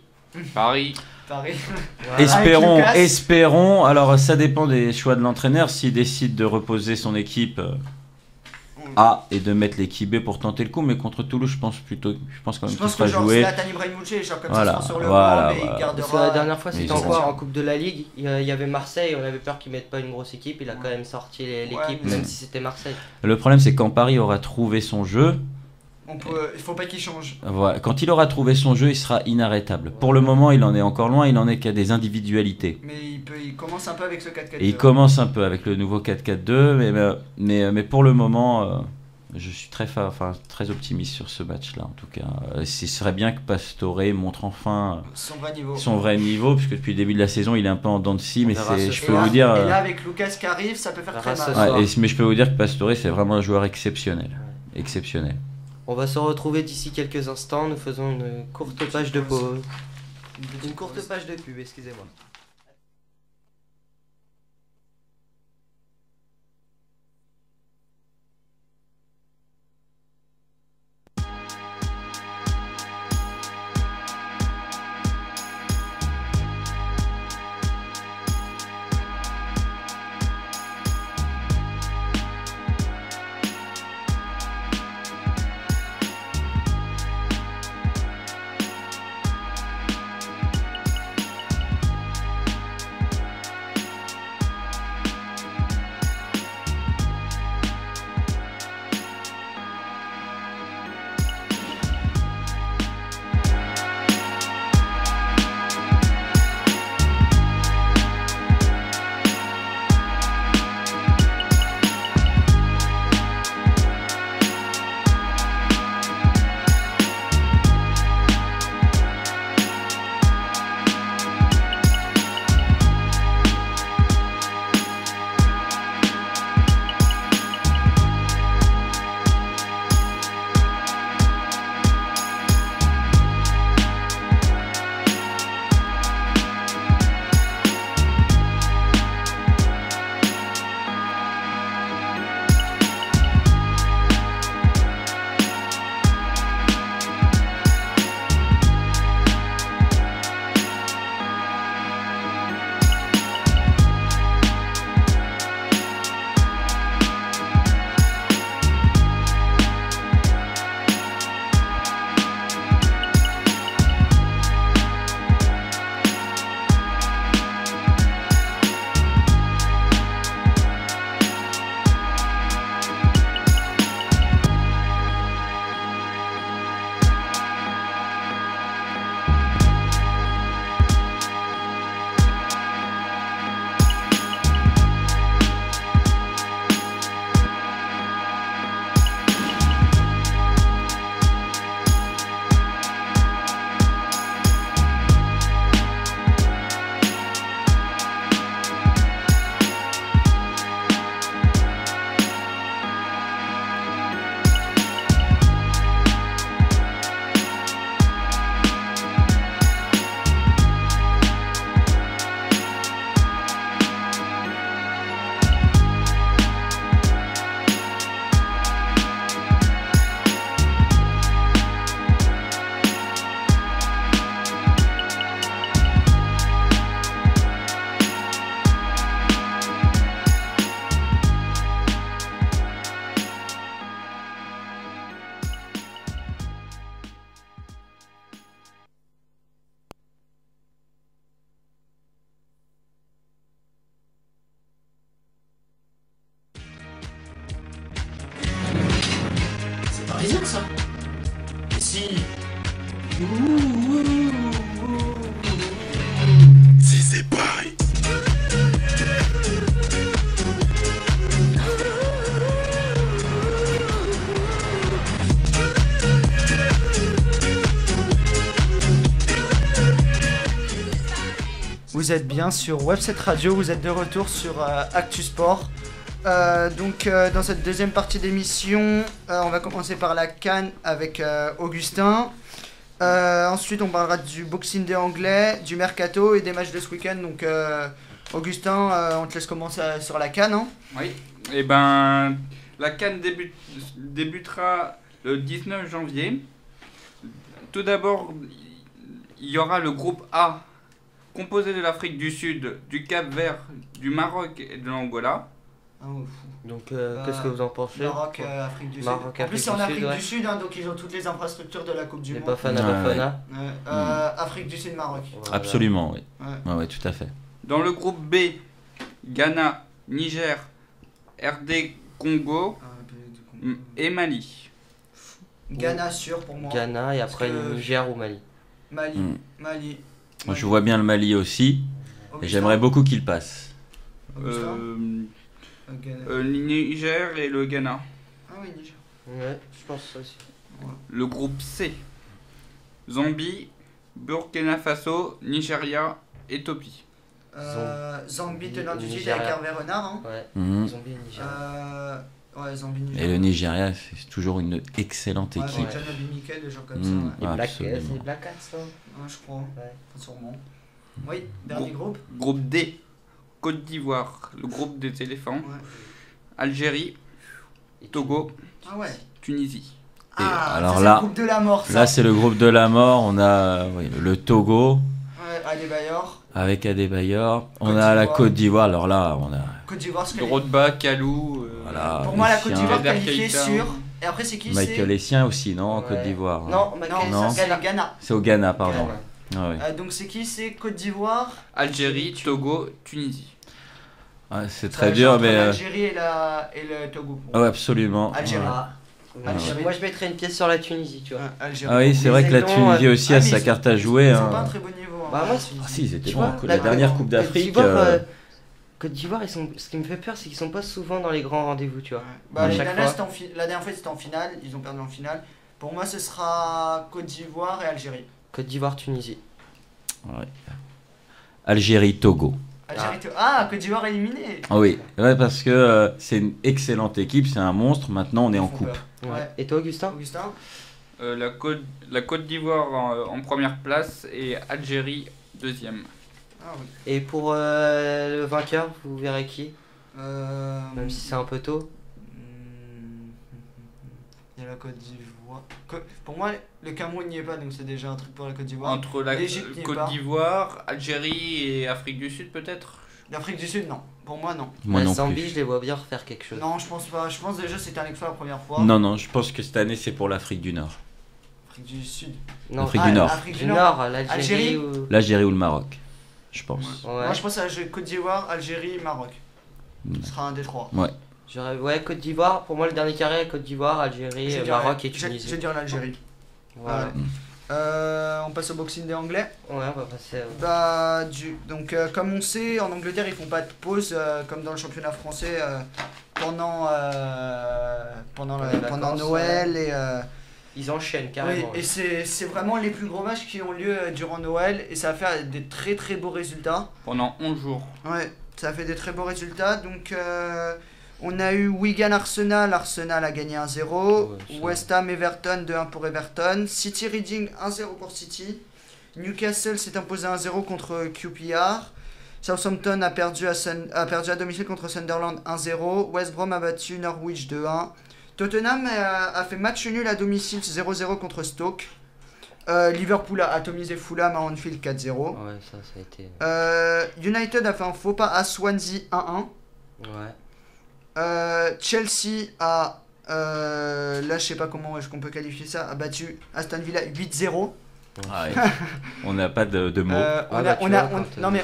Espérons. Alors ça dépend des choix de l'entraîneur. S'il décide de reposer son équipe A et de mettre l'équipe B pour tenter le coup, mais contre Toulouse, je pense quand même qu'il sera joué. Zlatan Ibrahimovic, genre comme ça sur le banc, mais il gardera. Parce que la dernière fois, c'était encore en Coupe de la Ligue. Il y avait Marseille, on avait peur qu'ils mettent pas une grosse équipe. Il a quand même sorti l'équipe, même si c'était Marseille. Le problème, c'est quand Paris aura trouvé son jeu. Il faut pas qu'il change. Voilà. Quand il aura trouvé son jeu, il sera inarrêtable. Pour le moment, il en est encore loin, il en est qu'à des individualités. Mais il commence un peu avec ce 4-4-2. Et il commence un peu avec le nouveau 4-4-2, mais pour le moment, je suis très optimiste sur ce match-là. En tout cas, ce serait bien que Pastore montre enfin son vrai niveau, puisque depuis le début de la saison, il est un peu en dents de scie, mais je peux vous dire. Et là, avec Lucas qui arrive, ça peut faire très mal. Mais je peux vous dire que Pastore, c'est vraiment un joueur exceptionnel. Exceptionnel. On va se retrouver d'ici quelques instants. Nous faisons une courte page de pause. Une courte page de pub, excusez-moi. si. Si c'est pareil. Vous êtes bien sur Web7 Radio, vous êtes de retour sur Actu Sport. Dans cette deuxième partie d'émission, on va commencer par la CAN avec Augustin. Ensuite, on parlera du Boxing Day anglais, du Mercato et des matchs de ce week-end. Donc, Augustin, on te laisse commencer sur la CAN. Hein. Oui, et ben la CAN débutera le 19 janvier. Tout d'abord, il y aura le groupe A, composé de l'Afrique du Sud, du Cap-Vert, du Maroc et de l'Angola. Donc, qu'est-ce que vous en pensez? Maroc, Afrique du Sud. En plus, c'est en Afrique du Sud, hein, donc ils ont toutes les infrastructures de la Coupe du Monde. Bafana. Afrique du Sud, Maroc. Voilà. Absolument, oui. Ouais, tout à fait. Dans le groupe B, Ghana, Niger, RD Congo et Mali. Ghana sûr pour moi. Ghana et après Niger ou Mali. Mali. Moi, je vois bien le Mali aussi. Et j'aimerais beaucoup qu'il passe. Niger et le Ghana. Ah oui, Niger. Ouais, je pense ça aussi. Ouais. Le groupe C, Zambie, Burkina Faso, Nigeria, Éthiopie. Zambie tenant du titre avec Hervé Renard. Hein. Ouais. Zambie et Nigeria. Ouais, Zambie, Nigeria. Et le Nigeria, c'est toujours une excellente équipe. Avec John Obi Mikel, des gens comme ça. Ouais. C'est les Black Cats, ça. Ouais, je crois. Ouais. Sûrement. Oui, dernier groupe. Groupe D, Côte d'Ivoire, le groupe des éléphants. Ouais. Algérie, Togo, Tunisie. Et alors c'est là, le groupe de la mort. Ça. Là, c'est le groupe de la mort. On a le Togo. Adebayor. Avec Adebayor. On a la Côte d'Ivoire. Alors là, on a. Côte d'Ivoire, Drodba, Kalou. Voilà, pour moi, la Côte d'Ivoire qualifiée sûr. Et après, c'est qui? Michael Essien aussi, non? En Côte d'Ivoire. Non, c'est Ghana. C'est au Ghana, pardon. Ah, ouais. Donc, c'est qui? C'est Côte d'Ivoire, Algérie, Togo, Tunisie. Ouais, c'est très dur, mais. L'Algérie et le Togo. Oui, absolument. Algérie. Algérie. Moi, je mettrais une pièce sur la Tunisie, tu vois. Ah oui, c'est vrai que la Tunisie aussi a sa carte à jouer. Ils sont pas un très bon niveau. Bah, moi, si, ils étaient bons. La dernière Coupe d'Afrique. Côte d'Ivoire, ce qui me fait peur, c'est qu'ils sont pas souvent dans les grands rendez-vous, tu vois. Bah, la dernière fois, c'était en finale. Ils ont perdu en finale. Pour moi, ce sera Côte d'Ivoire et Algérie. Côte d'Ivoire, Tunisie. Ouais. Algérie, Togo. Côte d'Ivoire éliminée. Oui, ouais, parce que c'est une excellente équipe, c'est un monstre. Maintenant, on est en coupe. Ouais. Et toi, Augustin? La Côte d'Ivoire en première place et Algérie deuxième. Ah, oui. Et pour le vainqueur, vous verrez qui? Même si c'est un peu tôt. Il y a la Côte d'Ivoire. Pour moi, le Cameroun n'y est pas, donc c'est déjà un truc pour la Côte d'Ivoire. Entre la Côte d'Ivoire, Algérie et Afrique du Sud, peut-être? L'Afrique du Sud, non. Pour moi, non. Moi non Zambie, plus. je les vois bien refaire quelque chose. Non, je pense pas. Je pense déjà que c'était un exploit la première fois. Non, je pense que cette année, c'est pour l'Afrique du Nord. Afrique du Sud. Non, Afrique du Nord. Afrique du Nord, l'Algérie ou... L'Algérie ou le Maroc, je pense. Ouais. Moi, je pense à Côte d'Ivoire, Algérie, Maroc. Ce sera un des trois. Ouais. Côte d'Ivoire, pour moi le dernier carré, Côte d'Ivoire, Algérie, Maroc et Tunisie. Je vais dire l'Algérie. Voilà. On passe au Boxing Day anglais. Ouais, on va passer. Donc, comme on sait, en Angleterre, ils font pas de pause comme dans le championnat français pendant Noël et. Ils enchaînent carrément. Oui, et c'est vraiment les plus gros matchs qui ont lieu durant Noël et ça va faire des très très beaux résultats. Pendant 11 jours. Ouais, ça a fait des très beaux résultats. Donc, on a eu Wigan Arsenal a gagné 1-0. West Ham Everton 2-1 pour Everton. City Reading 1-0 pour City. Newcastle s'est imposé 1-0 contre QPR. Southampton a perdu à domicile contre Sunderland 1-0. West Brom a battu Norwich 2-1. Tottenham a fait match nul à domicile 0-0 contre Stoke. Liverpool a atomisé Fulham à Anfield 4-0. Ouais, ça a été. United a fait un faux pas à Swansea 1-1. Ouais. Chelsea a là je sais pas comment est-ce qu'on peut qualifier ça, a battu Aston Villa 8-0. On n'a pas de mots.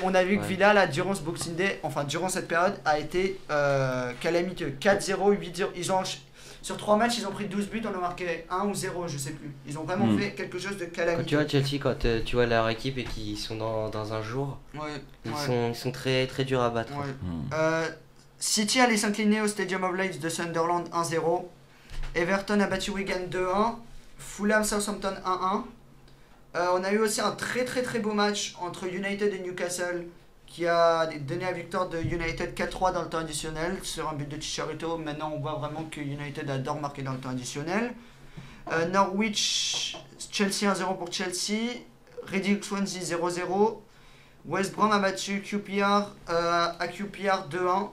On a vu que Villa là durant ce Boxing Day, enfin durant cette période a été calamiteux. 4-0, 8-0, Sur 3 matchs, ils ont pris 12 buts, on a marqué 1 ou 0, je sais plus. Ils ont vraiment fait quelque chose de Quand calamiteux. tu vois Chelsea, quand tu vois leur équipe et qu'ils sont dans un jour, Ouais, ils sont très, très durs à battre. ouais. City allait s'incliner au Stadium of Light de Sunderland 1-0. Everton a battu Wigan 2-1. Fulham Southampton 1-1. On a eu aussi un très très très beau match entre United et Newcastle qui a donné la victoire de United 4-3 dans le temps additionnel sur un but de Chicharito. Maintenant on voit vraiment que United adore marquer dans le temps additionnel. Norwich Chelsea 1-0 pour Chelsea. Reading Swansea 0-0. West Brom a battu QPR à QPR 2-1.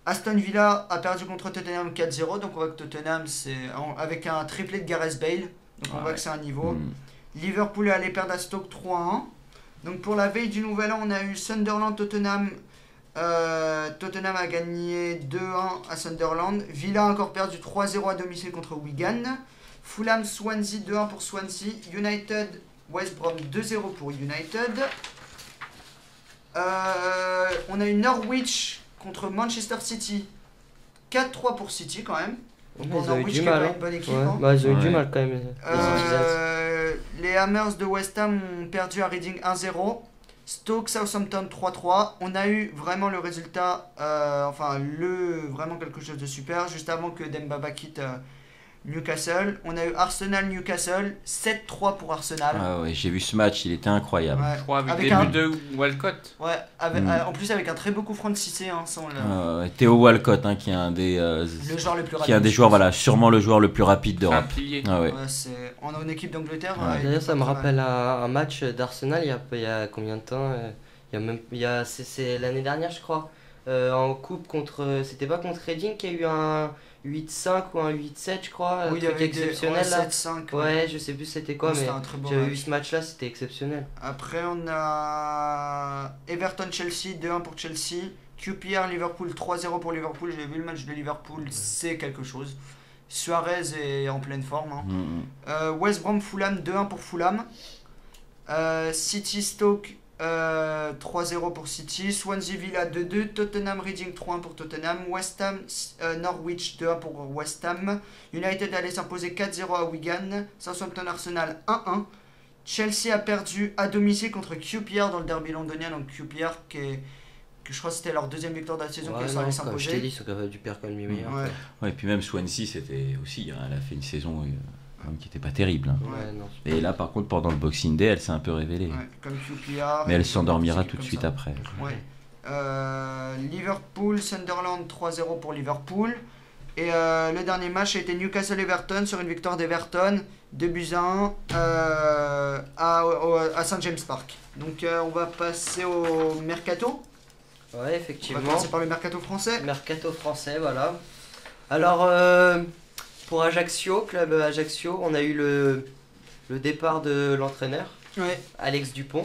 Aston Villa a perdu contre Tottenham 4-0, donc on voit que Tottenham c'est avec un triplé de Gareth Bale, donc on voit que c'est un niveau. Liverpool est allé perdre à Stoke 3-1. Donc pour la veille du nouvel an, on a eu Sunderland Tottenham. Tottenham a gagné 2-1 à Sunderland. Villa a encore perdu 3-0 à domicile contre Wigan. Fulham Swansea 2-1 pour Swansea. United West Brom 2-0 pour United. On a eu Norwich contre Manchester City 4-3 pour City quand même. Ils ont eu du mal. Une bonne équipe, Ils ont eu du mal quand même. Les Hammers de West Ham ont perdu à Reading 1-0. Stoke Southampton 3-3. On a eu vraiment le résultat, vraiment quelque chose de super. Juste avant que Dembaba quitte Newcastle, on a eu Arsenal Newcastle 7-3 pour Arsenal. Ah ouais, j'ai vu ce match, il était incroyable. Ouais. Je crois avec des buts de Walcott. Ouais, en plus avec un très beau coup franc de Cissé, sans le... Théo Walcott, qui est un des le joueur le plus rapide. Qui est un des joueurs, voilà, sûrement le joueur le plus rapide C'est un d'Europe. pilier. Ah ouais. On a une équipe d'Angleterre. D'ailleurs, ça me rappelle un match d'Arsenal il y a combien de temps c'est l'année dernière, je crois. En coupe c'était pas contre Reading qu'il y a eu un 8-5 ou un 8-7, je crois. Oui, il y avait exceptionnel là. 7-5. Ouais, je sais plus c'était quoi, mais j'avais vu ce match là, c'était exceptionnel. Après, on a Everton Chelsea 2-1 pour Chelsea. QPR Liverpool 3-0 pour Liverpool. J'ai vu le match de Liverpool, c'est quelque chose. Suarez est en pleine forme. West Brom Fulham 2-1 pour Fulham. City Stoke 3-0 pour City. Swansea Villa 2-2. Tottenham Reading 3-1 pour Tottenham. West Ham Norwich 2-1 pour West Ham. United allait s'imposer 4-0 à Wigan. Southampton Arsenal 1-1. Chelsea a perdu à domicile contre QPR dans le derby londonien. Donc QPR que je crois que c'était leur deuxième victoire de la saison qu'ils sont allés s'imposer. Je t'ai dit, ils sont capables du pire quand même meilleur. Ouais, et puis même Swansea, c'était aussi, elle a fait une saison qui n'était pas terrible. Et là, par contre, pendant le Boxing Day, elle s'est un peu révélée. Comme QPR. Mais elle s'endormira tout de suite après. Liverpool, Sunderland 3-0 pour Liverpool. Et le dernier match a été Newcastle-Everton sur une victoire d'Everton 2-1 à St James Park. Donc on va passer au Mercato. Ouais, effectivement. On va commencer par le Mercato français. Mercato français, voilà. Alors, pour Ajaccio, club Ajaccio, on a eu le départ de l'entraîneur, Alex Dupont,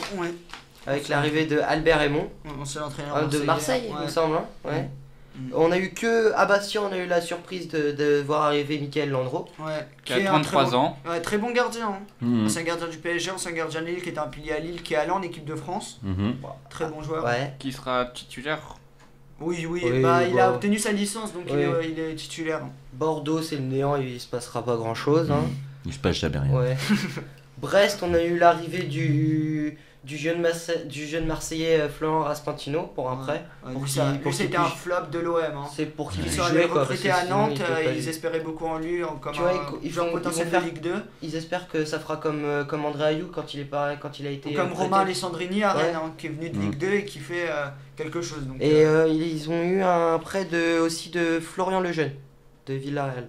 avec l'arrivée de Albert Raymond, de Marseille, il me semble. On a eu que à Bastia, on a eu la surprise de voir arriver Michael Landreau, qui a 33 ans. Très bon gardien. C'est un gardien du PSG, c'est un gardien de Lille qui était un pilier à Lille, qui est allé en équipe de France. Très bon joueur. Qui sera titulaire. Oui, il a obtenu sa licence, donc il est titulaire. Bordeaux, c'est le néant, il se passera pas grand chose. Il se passe jamais rien. Brest, on a eu l'arrivée du jeune Marseillais Florent Raspantino pour un prêt. C'était un flop de l'OM. C'est pour qu'il puisse jouer. Recruté à Nantes, ils espéraient beaucoup en lui comme un joueur potentiel de Ligue 2. Ils espèrent que ça fera comme André Ayou quand il a été. Ou comme Romain Alessandrini à Rennes, qui est venu de Ligue 2 et qui fait quelque chose. Donc, et ils ont eu un prêt aussi de Florian Lejeune de Villarreal.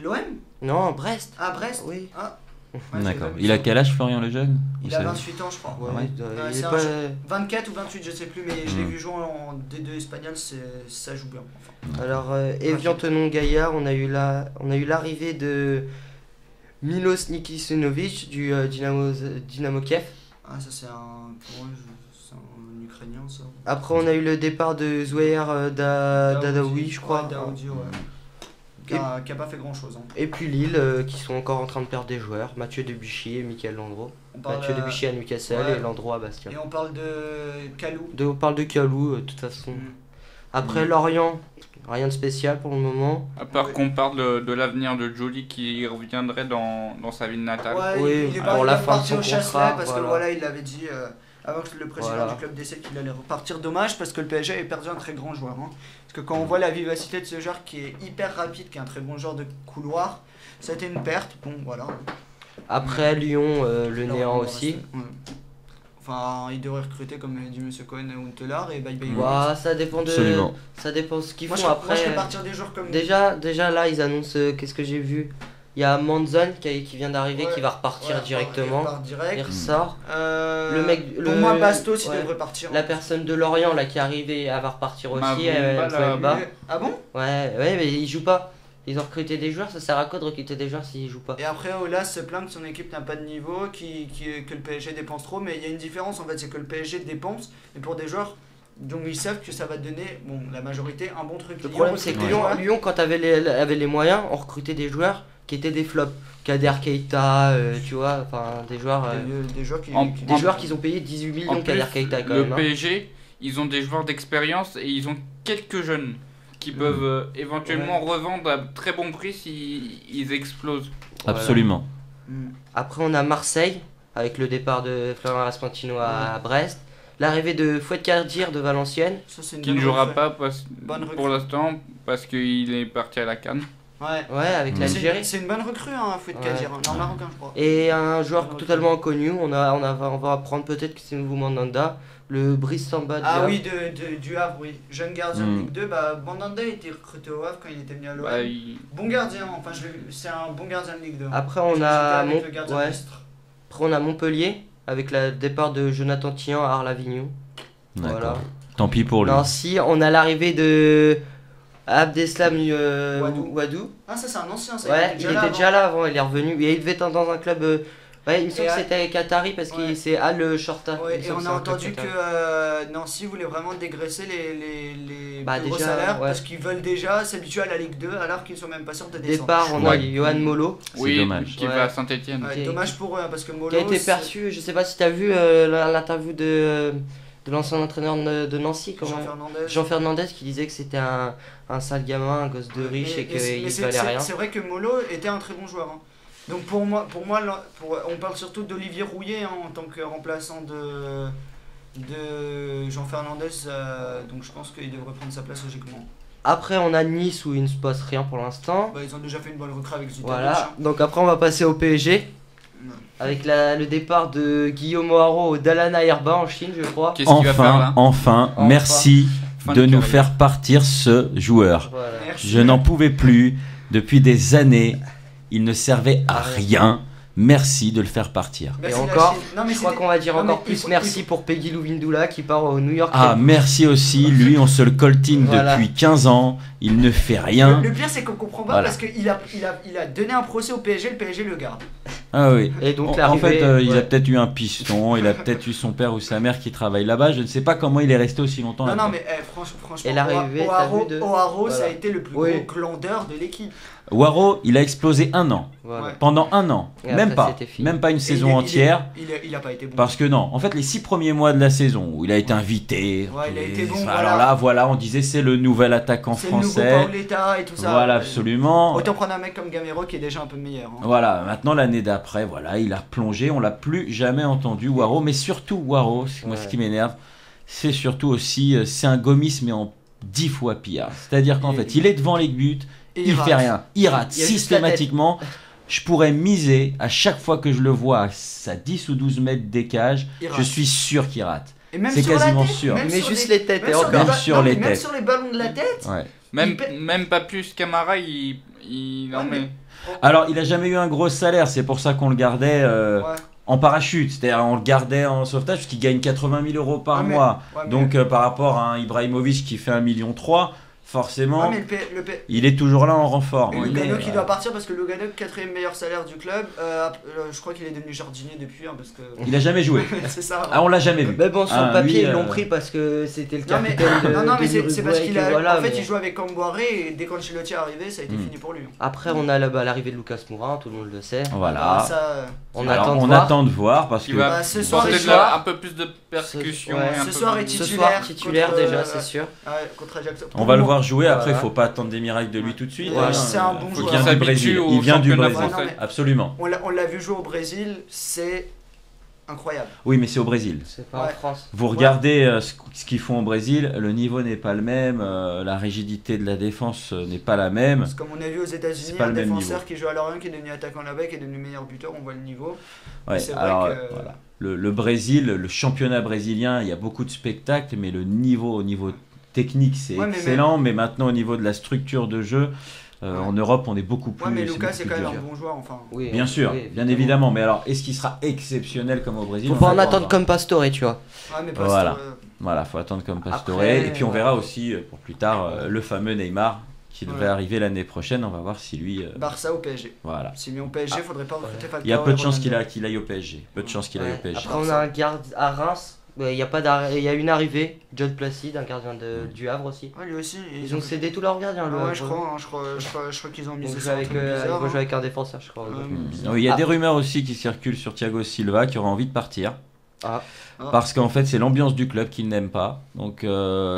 L'OM ? Non, Brest. Ah, Brest ? Oui. D'accord. Il a quel âge, Florian Lejeune ? Il a 28 ans, je crois. 24 ou 28, je sais plus, mais je l'ai vu jouer en D2 espagnol, ça joue bien. Alors, Evian Tenon-Gaillard, on a eu l'arrivée de Milos Nikisinovic du Dynamo Kiev. Ah, ça c'est un Ukrainien, ça. Après, on a eu le départ de Zouair Dadaoui, je crois. Daoudi, qui a pas fait grand chose. Et puis Lille qui sont encore en train de perdre des joueurs, Mathieu Debuchy et Michael Landreau. Mathieu Debuchy à Newcastle et Landreau à Bastia. Et on parle de Kalou. On parle de Kalou de toute façon. Après Lorient, Rien de spécial pour le moment. À part qu'on parle de l'avenir de Jolie qui reviendrait dans sa ville natale. Ouais, Oui, il est pour la fin de parti son au Chasselet contrat, parce que voilà. voilà, il avait dit avant que le président Voilà. du club décède qu'il allait repartir. Dommage parce que le PSG avait perdu un très grand joueur. Hein. Parce que quand on voit la vivacité de ce joueur qui est hyper rapide, qui est un très bon joueur de couloir, ça a été une perte. Bon, voilà. Après Lyon, le Là, néant on va aussi. rester. Ouais. Enfin, il devrait recruter comme dit Monsieur Cohen ou Untelar et bye bye. Ouah, ça dépend de. Absolument. Ça dépend de ce qu'ils Moi, font je après. fais partir des joueurs comme Déjà là, ils annoncent. Qu'est-ce que j'ai vu? Il y a Manzon qui vient d'arriver, Ouais, qui va repartir ouais, directement. Il repart direct. Il ressort. Le mec- pour le- moi, Bastos, il ouais. devrait partir. La personne de Lorient là qui est arrivée, elle va repartir aussi. Mabumba, là, Mabumba. Ah bon? Ouais, mais il joue pas. Ils ont recruté des joueurs, ça sert à quoi de recruter des joueurs s'ils jouent pas? Et après, Olas se plaint que son équipe n'a pas de niveau, que le PSG dépense trop, mais il y a une différence en fait, c'est que le PSG dépense, mais pour des joueurs dont ils savent que ça va donner, bon, la majorité, un bon truc. Le problème c'est que Lyon, quand avait les moyens, on recrutait des joueurs qui étaient des flops. Kader Keita, tu vois, enfin des joueurs. Des joueurs qui. Des joueurs qu'ils ont payé 18 millions En Kader plus, Keita quand le même. Hein. PSG, ils ont des joueurs d'expérience et ils ont quelques jeunes qui peuvent éventuellement revendre à très bon prix s'ils explosent. Voilà. Absolument. Mm. Après on a Marseille avec le départ de Florent Raspantino à Brest. L'arrivée de Fouad Kardir de Valenciennes. Ça, c'est une Qui ne bonne jouera recrue. pas Bonne recrue. pour l'instant parce qu'il est parti à la Cannes. Ouais. Ouais, avec l'Algérie. C'est une bonne recrue, hein, Fouad Ouais. Kadir. Non, marocain, je crois. Et un joueur Bonne recrue. totalement inconnu, on va apprendre peut-être que c'est nouveau Mandanda, le Brice Samba. Ah oui, du Havre, oui. Jeune gardien de Mm. Ligue 2, bah, Mandanda a été recruté au Havre quand il était mis à l'OM. Bah, Bon gardien, enfin, c'est un bon gardien de Ligue 2. Après Je on me a, suis dit avec le gardien ouais. d'Istres. Après on a Montpellier avec le départ de Jonathan Tian à Arles-Avignon. D'accord. Voilà. Tant pis pour lui. Nancy, on a l'arrivée de Abdeslam Wadou. Ah, ça, c'est un ancien, ça. Ouais, il était là déjà là avant, il est revenu. Et il devait être dans un club. Ouais, il me semble Et que c'était Qatari parce que ouais. c'est Al Shorta. Ouais, Il me et semble on c'est a un club entendu qatari. que Nancy voulait vraiment dégraisser les Bah, plus gros déjà, salaires ouais. parce qu'ils veulent déjà s'habituer à la Ligue 2 alors qu'ils sont même pas sûrs de descendre. Départ, on a Ouais. Johan Molo C'est oui, dommage. qui Ouais. va à Saint-Etienne. Ouais, Qui- dommage pour eux hein, parce que Molo qui a été c'est- perçu. Je sais pas si t'as vu l'interview de l'ancien entraîneur de Nancy, Jean comment Fernandez. Jean Fernandez qui disait que c'était un sale gamin, un gosse de riche et Mais qu'il c'est- valait rien. C'est vrai que Molo était un très bon joueur. Hein. Donc pour moi on parle surtout d'Olivier Rouillet hein, en tant que remplaçant de Jean Fernandez. Donc je pense qu'il devrait prendre sa place logiquement. Après, on a Nice où il ne se passe rien pour l'instant. Bah, ils ont déjà fait une bonne recrue avec Zidane. Voilà. Donc après, on va passer au PSG avec le départ de Guillaume Haro au Dalana Herba en Chine, je crois. Qu'est-ce qu'il va faire là Enfin, Enfin. merci Fin de de nous carrière. faire partir ce joueur. Voilà. Merci. Je n'en pouvais plus. Depuis des années, il ne servait à rien. Merci de le faire partir. Et Merci, encore, Lachine. Non, mais je crois c'était- qu'on va dire non, mais encore il plus faut- merci il faut- pour Peggy Louvindula qui part au New York. Ah, Red Bulls. merci aussi. Lui, on se le coltine Voilà. depuis 15 ans. Il ne fait rien. Le pire c'est qu'on comprend pas Voilà. parce qu'il a donné un procès au PSG, le PSG le garde. Ah oui. Et donc En l'arrivée, fait, il a ouais. peut-être eu un piston, il a peut-être eu son père ou sa mère qui travaille là-bas. Je ne sais pas comment il est resté aussi longtemps Non, là-bas. non, mais franchement, Et l'arrivée, t'as vu de- O'Haro, ça a Voilà. été le plus Oui. gros glandeur de l'équipe. Waro, il a explosé un an. Voilà. Ouais. Pendant un an. Et Même après, pas. c'était fini. Même pas une Et saison il est- entière. Il a pas été bon. Parce que non, en fait, les 6 premiers mois de la saison où il a été invité. Ouais, il a été bon, Alors voilà. là, on disait c'est le nouvel attaquant C'est le nouveau français. Paoletta et tout ça. Voilà, absolument. Autant prendre un mec comme Gamero qui est déjà un peu meilleur. hein. Voilà, maintenant l'année d'après, voilà, il a plongé, on l'a plus jamais entendu, Waro, mais surtout Waro, moi ce Ouais. qui m'énerve, c'est surtout aussi, c'est un gomis mais en 10 fois pire. C'est-à-dire qu'en Il- fait, il est devant les buts, Et il fait rate. rien, il rate Il a juste la tête. systématiquement. Je pourrais miser à chaque fois que je le vois à 10 ou 12 mètres des cages, Il je rate. suis sûr qu'il rate. Et même c'est sur la quasiment tête, sûr. même Mais sur juste des- les têtes, même et sur encore. des Même ba- sur non, les mais même têtes. sur les ballons de la tête. Ouais. Même pas plus Camara, il en Ouais, mais- met. Alors, il a jamais eu un gros salaire, c'est pour ça qu'on le gardait Ouais. en parachute, c'est-à-dire on le gardait en sauvetage parce qu'il gagne 80 000 euros par Ouais, mais- mois. ouais, mais- Donc par rapport à un Ibrahimovic qui fait 1,3 million, forcément, Ouais, mais le il est toujours là en renfort. Et Il Lugano est- qui doit partir parce que Lugano, 4ème meilleur salaire du club. Je crois qu'il est devenu jardinier depuis. Hein, parce que... Il a jamais joué. c'est ça. Ah, on l'a jamais vu. Mais bon, sur Ah, le papier, lui, ils l'ont pris parce que c'était le Non mais, capitaine de non, mais de c'est parce l'Uruguay qu'il que a. voilà, en fait, mais- il joue avec Camboire et dès qu'Ancelotti est arrivé, ça a été Mm. fini pour lui. Après, on a l'arrivée de Lucas Moura, tout le monde le sait. Voilà. Ah, ça, On Alors, attend de on voir. attend de voir parce Qui que va Bah, ce soir, porter ce de la- soir- un peu plus de percussion. ouais. et un Ce peu soir plus- est Ce titulaire soir, titulaire contre, déjà, c'est sûr. contre Ajax. on va le voir voir jouer. Après, il Voilà. faut pas attendre des miracles de lui tout de suite. Ouais, c'est un bon Il joueur. vient du S'habitue Brésil. au Il vient du championnat Brésil. français. Non, mais- Absolument. On l'a vu jouer au Brésil, c'est incroyable. Oui, mais c'est au Brésil. C'est pas en Ouais. France. Vous regardez ce qu'ils font au Brésil, le niveau n'est pas le même, la rigidité de la défense n'est pas la même. Parce que comme on a vu aux États-Unis, C'est pas un le même défenseur niveau. qui joue à Lorient, qui est devenu attaquant là-bas, qui est devenu meilleur buteur, on voit le niveau. Ouais, C'est vrai alors, que- voilà. Le Brésil, le championnat brésilien, il y a beaucoup de spectacles, mais le niveau, au niveau technique, c'est Ouais, mais excellent. Mais maintenant, au niveau de la structure de jeu, Ouais. en Europe, on est beaucoup plus. Ouais, mais c'est Lucas, beaucoup c'est plus quand même dur. un bon joueur, enfin. Oui, Bien sûr, oui, bien évidemment. Mais alors, est-ce qu'il sera exceptionnel comme au Brésil? Faut On pas va en voir. attendre comme Pastore, tu vois. Ouais, mais pas Voilà. sur, Voilà, faut attendre comme Pastore. Après, Et puis on ouais. verra aussi pour plus tard le fameux Neymar qui devrait Ouais. arriver l'année prochaine. On va voir si lui. Barça ou PSG. Voilà. Si mis au PSG, faudrait pas recruter Falcao. Il y a peu de et chances Ronaldo. qu'il aille au PSG. Peu de chances qu'il aille Ouais. au PSG. Après, on a un garde à Reims. Il y a une arrivée, John Placide, un gardien du Havre aussi. Ouais, lui aussi. Ils ont cédé tous leurs gardiens. le Ouais, Havre. je crois, hein, je crois qu'ils ont mis Ils ça vont sur jouer un avec, truc bizarre, ils vont hein. jouer avec un défenseur, je crois. Ouais, Donc, Oui, il y a Ah. des rumeurs aussi qui circulent sur Thiago Silva qui aura envie de partir. Ah. Parce qu'en fait, c'est l'ambiance du club qu'il n'aime pas. Donc,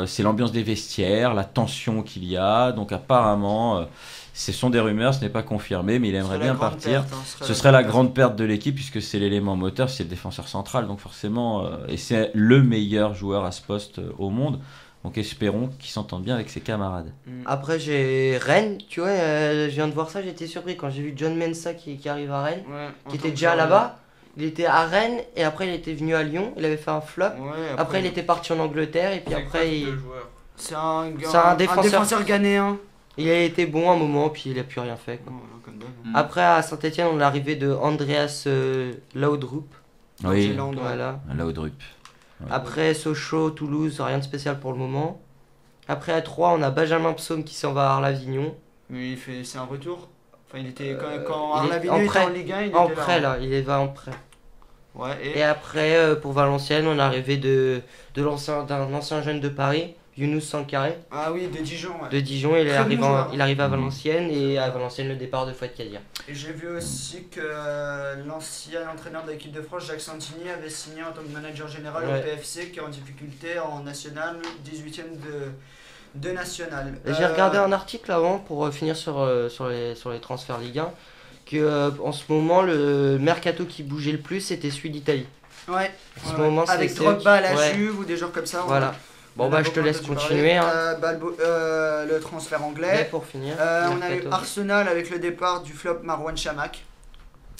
c'est l'ambiance des vestiaires, la tension qu'il y a. Donc, apparemment, ce sont des rumeurs, ce n'est pas confirmé, mais il Ce aimerait serait bien la grande partir. perte, hein, Ce serait la grande perte de l'équipe puisque c'est l'élément moteur, c'est le défenseur central. Donc, forcément, et c'est le meilleur joueur à ce poste au monde. Donc, espérons qu'il s'entende bien avec ses camarades. Après, j'ai Rennes, tu vois, je viens de voir ça, j'étais surpris quand j'ai vu John Mensah qui arrive à Rennes, Ouais, en qui tant était que déjà joueur, là-bas. Il était à Rennes et après il était venu à Lyon, il avait fait un flop. Ouais, Après, il était parti en Angleterre et puis après C'est un, C'est un défenseur ghanéen. il a été bon un moment puis il a plus rien fait, quoi. Ouais, comme d'hab. Après à Saint-Etienne, on a l'arrivée de Andreas Laudrup. Oui, Nouvelle-Zélande, ouais. Voilà. Laudrup. Ouais. Après Sochaux, Toulouse, rien de spécial pour le moment. Après à 3, on a Benjamin Psaume qui s'en va à Arlavignon. Mais c'est un retour. Enfin, il était quand il est Arlavignon en était prêt. en Ligue 1, il En était prêt là, il va en prêt. Ouais, Et après pour Valenciennes, on a l'arrivée d'un ancien jeune de Paris, Younous Sankaré. Ah oui, de Dijon. Ouais. De Dijon, Très bon joueur. il arrive à Valenciennes et à Valenciennes le départ de Fouad Kadir. Et j'ai vu aussi que l'ancien entraîneur de l'équipe de France, Jacques Santini, avait signé en tant que manager général Ouais. au PFC, qui est en difficulté en national, 18ème de national. J'ai regardé un article avant pour finir sur les transferts Ligue 1 que en ce moment le mercato qui bougeait le plus c'était celui d'Italie. Ouais, En ce ouais, moment, avec c'est Drogba à la ouais. Juve ou des joueurs comme ça. Voilà. on Bon en bah a je te beaucoup laisse entendu continuer. parler. Hein. Le transfert Mais anglais. pour finir. On a eu mercato. Arsenal avec le départ du flop Marouane Chamakh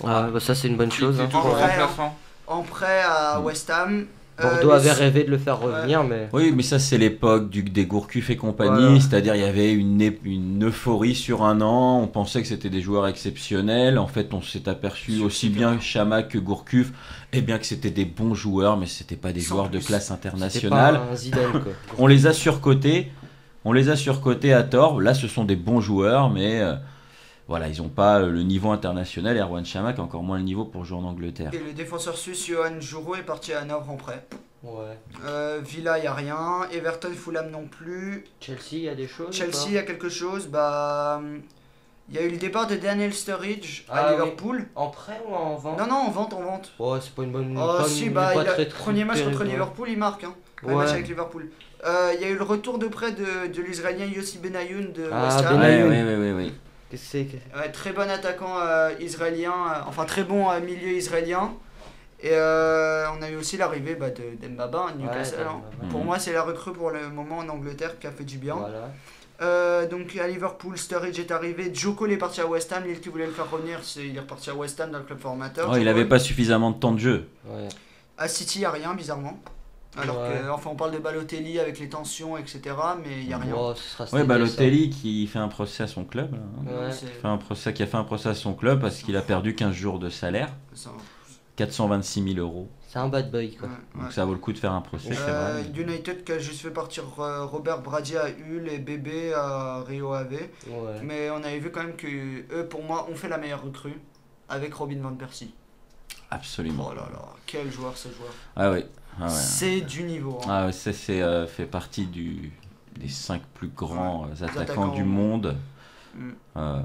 Ouais, bah ça c'est une bonne chose. C'est Hein. toujours En vrai, remplaçant. en prêt à West Ham. Bordeaux le- avait rêvé de le faire revenir, mais Oui, mais ça, c'est l'époque des Gourcuff et compagnie. Voilà. C'est-à-dire, il y avait une euphorie sur un an. On pensait que c'était des joueurs exceptionnels. En fait, on s'est aperçu aussi bien Chamac que Gourcuff, eh bien que c'était des bons joueurs, mais c'était pas des Sans joueurs de plus. classe c'était internationale. pas un Zidane quoi. On les a surcotés. On les a surcotés à tort. Là, ce sont des bons joueurs, mais voilà, ils n'ont pas le niveau international. Erwan Chamac a encore moins le niveau pour jouer en Angleterre. Et le défenseur suisse Johan Jouro est parti à Hanovre en prêt. Ouais. Villa, il n'y a rien. Everton, Fulham non plus. Chelsea, il y a des choses. Chelsea, il y a quelque chose. Bah, il y a eu le départ de Daniel Sturridge à Ah, Liverpool. En prêt ou en vente? Non, non, en vente, en vente. Ouais, c'est pas une bonne. Oh, pas si, une- bah, pas il a- très, premier match contre terrible, Liverpool, il marque. Hein. Premier Ouais. match avec Liverpool. Il y a eu le retour de près de l'Israélien Yossi Benayoun de Ah, West Ham. Benayoun. Oui. Qu'est-ce que c'est Ouais, très bon attaquant israélien, enfin très bon milieu israélien. Et on a eu aussi l'arrivée de Mbaba à Newcastle. Ouais, hein. Mbaba. Pour moi, c'est la recrue pour le moment en Angleterre qui a fait du bien. Voilà. Donc à Liverpool, Sturridge est arrivé. Joe Cole est parti à West Ham. Lille qui voulait le faire revenir, il est reparti à West Ham dans le club formateur. Oh, Joe il n'avait Cole. pas suffisamment de temps de jeu. Ouais. À City, il n'y a rien, bizarrement. Alors Ouais. que, enfin, on parle de Balotelli avec les tensions, etc. Mais il n'y a rien. Oh, ce sera Ouais, cet été, Balotelli qui fait un procès à son club. Là, hein. Ouais. C'est- Qui a fait un procès à son club parce qu'il a perdu 15 jours de salaire, ça- 426 000 euros. ça. C'est un bad boy quoi. ouais, Donc ouais. ça vaut le coup de faire un procès, c'est vrai. United qui a juste fait partir Robert Brady à Hull et Bébé à Rio Ave. Ouais. Mais on avait vu quand même que eux, pour moi, ont fait la meilleure recrue avec Robin Van Persie. Absolument. Oh là là, quel joueur ce joueur. Ah oui. Ah ouais. C'est du niveau. Hein. Ah ouais, ça c'est fait partie des 5 plus grands attaquants attaquants du au monde. Mm. Euh,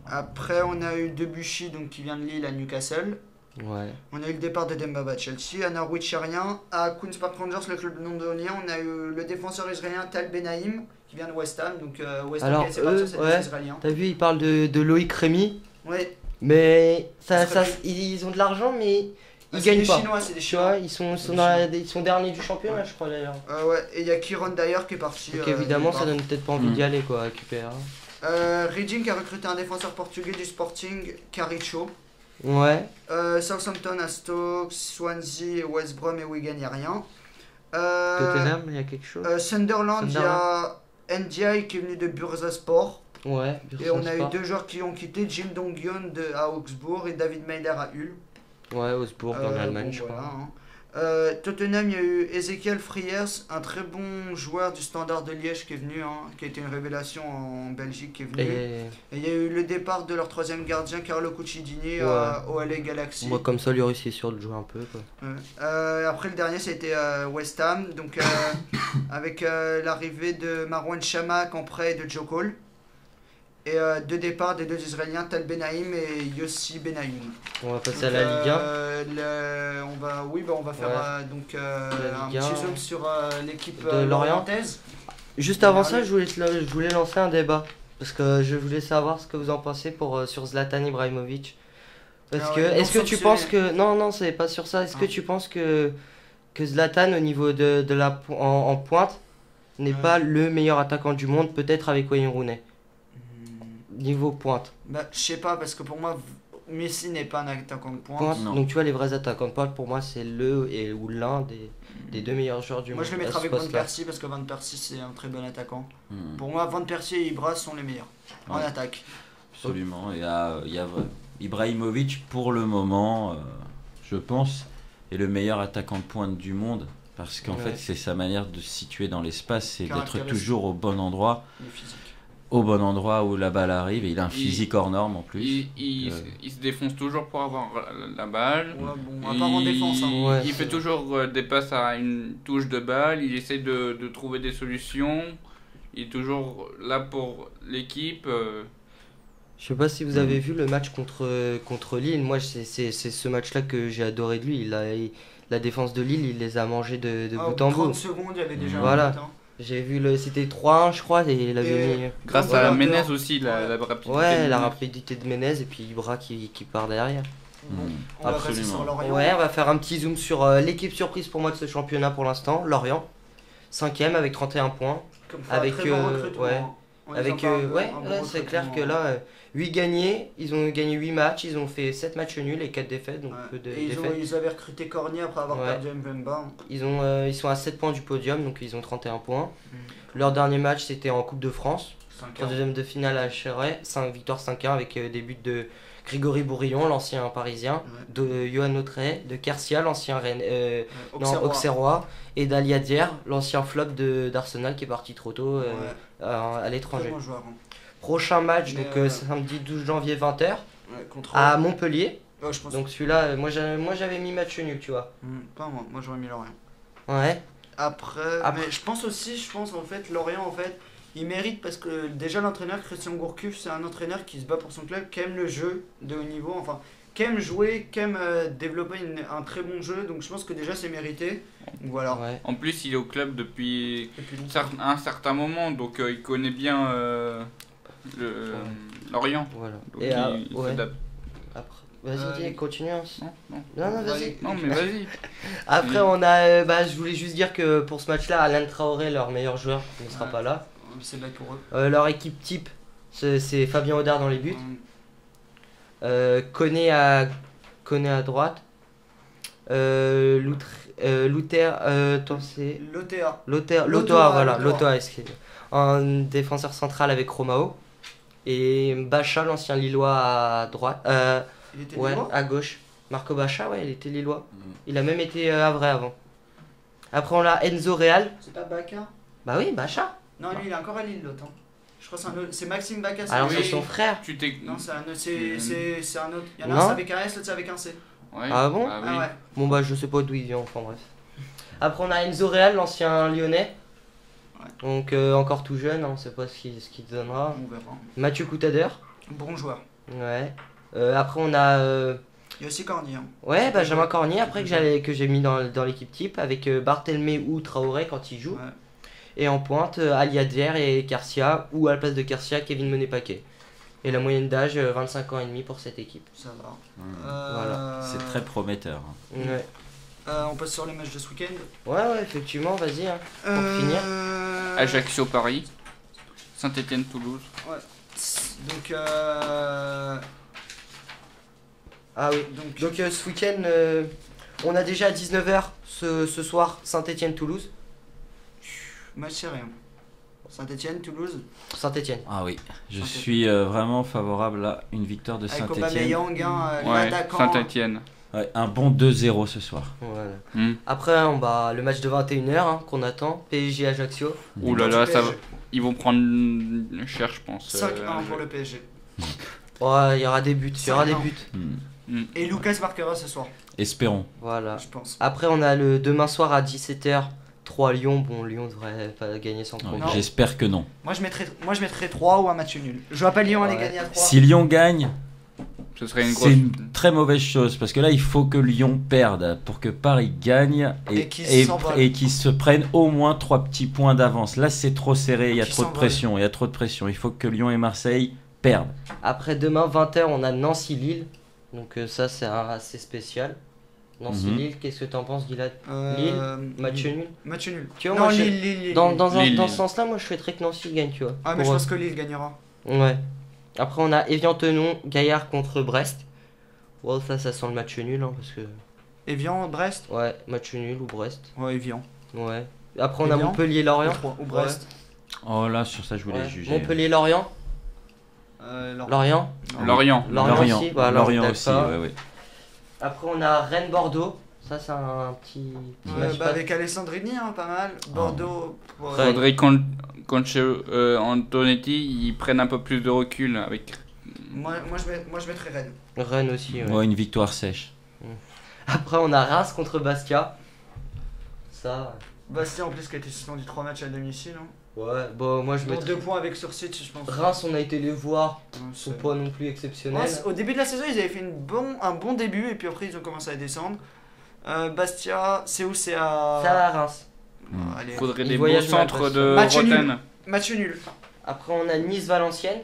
Après, on a eu Debuchy donc, qui vient de Lille à Newcastle. Ouais. On a eu le départ de Dembaba à Chelsea. À Norwich, il y a rien. À Queen's Park Rangers, le club londonien, on a eu le défenseur israélien Tal Benaim qui vient de West Ham. Donc West Ham Alors, qui a laissé partir, c'est ouais. des Israéliens. T'as vu, il parle de Loïc Rémy, Ouais. mais Ça serait ils ont de l'argent, mais ils C'est gagnent des pas. Chinois, c'est des Tu Chinois. vois, ils sont derniers du championnat, je crois d'ailleurs. Ouais, et il y a Kieron d'ailleurs qui est parti. Donc évidemment, ça départ. donne peut-être pas envie d'y aller, quoi, récupérer. Reading a recruté un défenseur portugais du Sporting, Caricho. Ouais. Southampton à Stoke, Swansea, West Brom et Wigan, il n'y a rien. Tottenham, il y a quelque chose. Sunderland, il y a NDI qui est venu de Bursaspor. Ouais. Et on a eu 2 joueurs qui ont quitté, Jim Dong-hyun à Augsbourg et David Mailer à Hull. Ouais, Augsbourg dans l'Allemagne, je voilà, crois. hein. Tottenham, il y a eu Ezekiel Friers, un très bon joueur du Standard de Liège qui est venu, hein, qui a été une révélation en Belgique qui est venu. Et il y a eu le départ de leur 3e gardien, Carlo Cuccidini, au LA Galaxy. Moi, comme ça, Lloris est sûr de jouer un peu, quoi. Après le dernier, ça a été West Ham, donc avec l'arrivée de Marwan Chamakh en prêt de Joe Cole. Et 2 départs des 2 Israéliens, Tal Benaïm et Yossi Benayoun. On va passer Donc, à la Ligue 1. on va faire un Ligue 1. petit zoom sur l'équipe De Lorient. lorientaise. Juste avant ça, je voulais lancer un débat. Parce que je voulais savoir ce que vous en pensez sur Zlatan Ibrahimovic. Parce que, est-ce que tu penses que. Non, c'est pas sur ça. Est-ce que tu penses que Zlatan, au niveau en pointe, n'est pas le meilleur attaquant du monde, peut-être avec Wayne Rooney? Niveau pointe. Bah, je sais pas, parce que pour moi, Messi n'est pas un attaquant de pointe. Non. Donc tu vois, les vrais attaquants de pointe, pour moi, c'est ou l'un des 2 meilleurs joueurs du Moi, monde. je le mettrais à ce avec Van poste-là. Persie, parce que Van Persie, c'est un très bon attaquant. Hmm. Pour moi, Van Persie et Ibra sont les meilleurs en Ouais. attaque. Absolument. Il y a Ibrahimovic, pour le moment, je pense, est le meilleur attaquant de pointe du monde. Parce qu'en fait, c'est sa manière de se situer dans l'espace, c'est d'être Caractéristique. toujours au bon endroit. Le physique. Au bon endroit où la balle arrive. Et il a un physique hors norme en plus. Il se défonce toujours pour avoir la balle. Ouais, bon, à part en défense. Hein. Ouais, Il c'est fait toujours des passes à une touche de balle. Il essaie de trouver des solutions. Il est toujours là pour l'équipe. Je sais pas si vous avez vu le match contre Lille. Moi, c'est ce match-là que j'ai adoré de lui. La défense de Lille, il les a mangés de bout en 30 bout. secondes, il y avait déjà Voilà. un but, hein. J'ai vu c'était 3-1, je crois, et il avait mis. Grâce Voilà, à Menez dehors. aussi, la rapidité. Ouais, de la Menez. rapidité de Menez et puis Ibra qui part derrière. Bon, Mm. on va passer Absolument. sur Lorient. Ouais, on va faire un petit zoom sur l'équipe surprise pour moi de ce championnat pour l'instant, Lorient. 5ème avec 31 points. Comme avec, très bon recrutement, ouais. hein. On les Avec, en parle, ouais, un bon ouais, c'est clair que recrutement. là, 8 gagnés, ils ont gagné 8 matchs, ils ont fait 7 matchs nuls et 4 défaites, donc Ouais. peu de Et défaites. ils avaient recruté Cornier après avoir Ouais. perdu Mbemba. Ils sont à 7 points du podium, donc ils ont 31 points. Leur dernier match, c'était en Coupe de France. 5 Deuxième de finale à Chéret, 5 victoires 5-1 avec des buts de Grégory Bourillon, l'ancien parisien, de Johan Autrey, de Kersia, l'ancien Auxerrois, et d'Alia Dier, l'ancien flop d'Arsenal qui est parti trop tôt à l'étranger. Très bon joueur. Hein. Prochain match, Mais, donc samedi 12 janvier 20h, Ouais, contre à Montpellier. Ouais, je pense. Donc celui-là, moi j'avais mis match nul, tu vois. Pas moi, moi j'aurais mis Lorient. Ouais. Après, Après- mais je pense en fait, Lorient en fait, il mérite parce que déjà l'entraîneur Christian Gourcuff, c'est un entraîneur qui se bat pour son club, qui aime le jeu de haut niveau, enfin, qui aime jouer, qui aime développer un très bon jeu, donc je pense que déjà c'est mérité. Donc voilà. Ouais. En plus, il est au club depuis Et puis, bon, un certain moment, donc il connaît bien Lorient. Voilà. Donc Et il ouais. s'adapte. Après, vas-y, dis, continue. Hein. Non, Non, vas-y. non, mais vas-y. Après, on a. Je voulais juste dire que pour ce match-là, Alain Traoré, leur meilleur joueur, ne sera Ouais. pas là. c'est bête pour eux. Leur équipe type, c'est Fabien Audard dans les buts. Koné à droite. Luther. Attends, c'est. L'OTA. Lotoa, Lotoa, voilà. Lotoa. Lotoa, excusez. Un défenseur central avec Romao. Et Bacha, l'ancien Lillois à droite. Il était Ouais, Lillois à gauche. Marco Bacha, ouais, il était Lillois. Mm. Il a même été à Havre avant. Après, on a Enzo Real. C'est pas Baka? Bah oui, Bacha. Non, lui il est encore à Lille l'autre. Hein. Je crois que c'est un autre. C'est Maxime Baka. Alors, oui. c'est son frère. Tu t'es. Non, c'est un autre. C'est un autre. Il y en a Non. un c'est avec un S, l'autre c'est avec un C. Ouais. Ah bon oui. Ah ouais. Bon, bah, je sais pas d'où il vient, enfin bref. Après, on a Enzo Real, l'ancien lyonnais. Ouais. Donc, encore tout jeune, on sait pas ce qu'il donnera. On verra. Mathieu Coutader. Bon joueur. Ouais. Après, on a. Il y a aussi Cornier. Hein. Ouais, Benjamin Cornier, après que j'ai mis dans l'équipe type, avec Barthelmé ou Traoré quand il joue. Ouais. Et en pointe, Ali Adler et Garcia, ou à la place de Garcia, Kevin Monet-Paquet. Et la moyenne d'âge, 25 ans et demi pour cette équipe. Ça va. Voilà. C'est très prometteur. Ouais, On passe sur les matchs de ce week-end. ouais, effectivement, vas-y. Hein. finir. Ajaccio-Paris. Saint-Étienne-Toulouse. Donc, Ah oui, donc ce week-end, on a déjà à 19h ce soir Saint-Étienne-Toulouse. match c'est rien. Saint-Etienne, Toulouse. Saint-Étienne. Ah oui, je suis vraiment favorable à une victoire de Avec Saint-Etienne. Aubameyang, Ouais, l'attaquant. Saint-Étienne. Ouais, un bon 2-0 ce soir. Voilà. Hmm. Après, on va le match de 21h qu'on attend, PSG-Ajaccio. Ouh là là, ça va. Ils vont prendre cher, je pense. 5-1 pour le PSG. Ouais, il y aura des buts, il y aura des 5-1. buts. Et Lucas marquera ce soir, Espérons. Voilà. je pense. Après, on a le demain soir à 17h, 3 Lyon. Bon, Lyon devrait pas gagner sans Ouais, problème. j'espère que non. Moi je mettrais 3 ou un match nul. Je vois pas Lyon aller Ouais. gagner à 3. Si Lyon gagne, Ce serait une c'est grosse. une très mauvaise chose parce que là il faut que Lyon perde pour que Paris gagne Et qu'ils s'envolent. et qu'ils se prennent au moins 3 petits points d'avance. Là c'est trop serré, il y a Qu'ils trop de s'envolent. pression, il y a trop de pression. Il faut que Lyon et Marseille perdent. Après, demain 20h, on a Nancy-Lille. Donc, ça, c'est assez spécial. Nancy-Lille, qu'est-ce que t'en penses, Gilad? Match nul. Match nul. Tu vois, non, moi, je- Lille. Dans Lille. ce sens-là, moi, je souhaiterais que Nancy gagne, tu vois. Ah, mais je Pour, pense que Lille gagnera. Ouais. Après, on a Evian-Tenon, Gaillard contre Brest. Ouais, ça sent le match nul, hein, parce que... Evian, Brest. Ouais, match nul ou Brest. Ouais, Evian. Ouais. Après, on a Evian. Montpellier-Lorient. Ou Brest. Oh là sur ça je voulais Ouais. juger. Montpellier-Lorient. Lorient. Lorient. Lorient aussi, voilà, Lorient on est aussi, d'accord. ouais. Après, on a Rennes-Bordeaux. Ça, c'est un petit match pas- Avec Alessandrini, hein, pas mal. Bordeaux. ouais. Ouais. Faudrait contre Antonetti, ils prennent un peu plus de recul avec. Moi je mettrais Rennes. Rennes aussi, ouais. Ouais, une victoire sèche. Après, on a Reims contre Bastia. Ça, Bastien en plus qui a été suspendu 3 matchs à domicile. Hein. ouais, bon, moi je Pour mettrais... 2 points avec sursis, je pense. Reims, on a été les voir, Ouais, ils sont c'est- pas non plus exceptionnels. Ouais, au début de la saison, ils avaient fait un bon début et puis après ils ont commencé à descendre. Bastia, c'est où? C'est à. Ça à Reims. Allez. Faudrait Ils des beaux voyagent mal, centres parce de que- Match nul. Rotten. Match nul. Après, on a Nice-Valenciennes.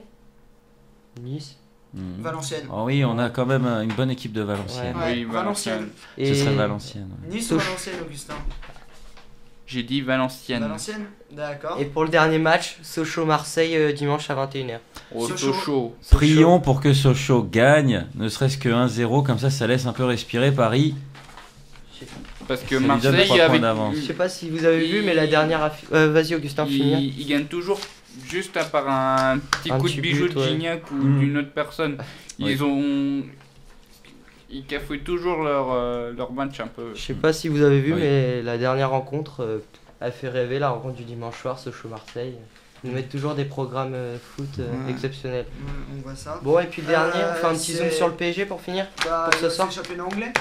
Nice. Valenciennes. Oh oui, on a quand même une bonne équipe de Valenciennes. Ouais. Oui, Valenciennes. Ce serait Valenciennes. ouais. Nice ou Soch- Valenciennes, Augustin? J'ai dit Valenciennes. Valenciennes. D'accord. Et pour le dernier match, Sochaux-Marseille dimanche à 21h. Oh, Sochaux. Sochaux. Prions pour que Sochaux gagne, ne serait-ce que 1-0, comme ça laisse un peu respirer Paris. Parce que Ça lui donne Marseille, 3 points avec. d'avance. Je sais pas si vous avez vu, mais la dernière vas-y, Augustin, finir. Ils gagnent toujours juste à part un petit Un coup petit de bijou but, de ouais. Gignac ou Mm. d'une autre personne. Oui. Ils cafouillent toujours leur match un peu. Je sais pas si vous avez vu, Oui. mais la dernière rencontre a fait rêver, la rencontre du dimanche soir, Sochaux-Marseille. Ils nous mettent toujours des programmes foot Ouais. exceptionnels. On voit ça. Bon, et puis le dernier, on fait un petit c'est- zoom sur le PSG pour finir. Bah, pour ce c'est soir. le championnat anglais.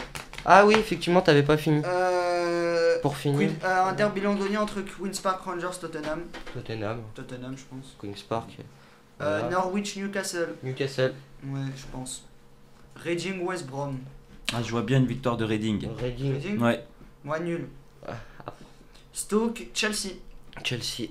Ah oui, effectivement, t'avais pas fini. Pour finir, Un derby londonien entre Queen's Park Rangers Tottenham. Tottenham, Je pense. Queen's Park, voilà. Norwich Newcastle. Newcastle, Ouais, je pense. Reading West Brom. Ah, je vois bien une victoire de Reading. Reading, Reading. Ouais, Moi nul. Ah. Stoke Chelsea. Chelsea.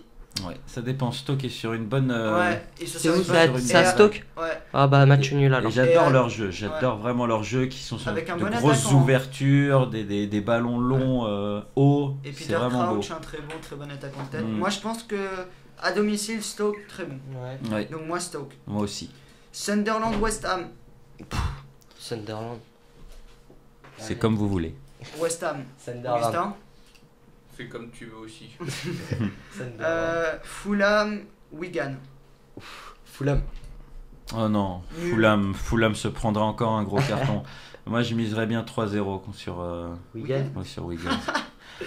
ouais, ça dépend. Stoke est sur une bonne. Ouais. Et ce C'est sera où une ça, ça, sur une ça base. Stoke? Ouais. Ah bah match nul Et alors. j'adore Et, leur jeu, j'adore vraiment leur jeu qui sont sur Avec un de bon grosses attaquant, hein. ouvertures, des ballons longs, hauts, Et c'est Peter vraiment beau. Crouch, un très bon attaquant de tête. Mm. Moi je pense que à domicile Stoke très bon. Ouais. Ouais, Donc moi Stoke. moi aussi. Sunderland West Ham. Sunderland. C'est comme vous voulez. West Ham. Sunderland. Augustin. Fais comme tu veux aussi. Sunderland. Fulham Wigan. Fulham. Oh non, Nul. Fulham se prendra encore un gros carton. Moi je miserais bien 3-0 sur, Wigan. ouais, sur Wigan.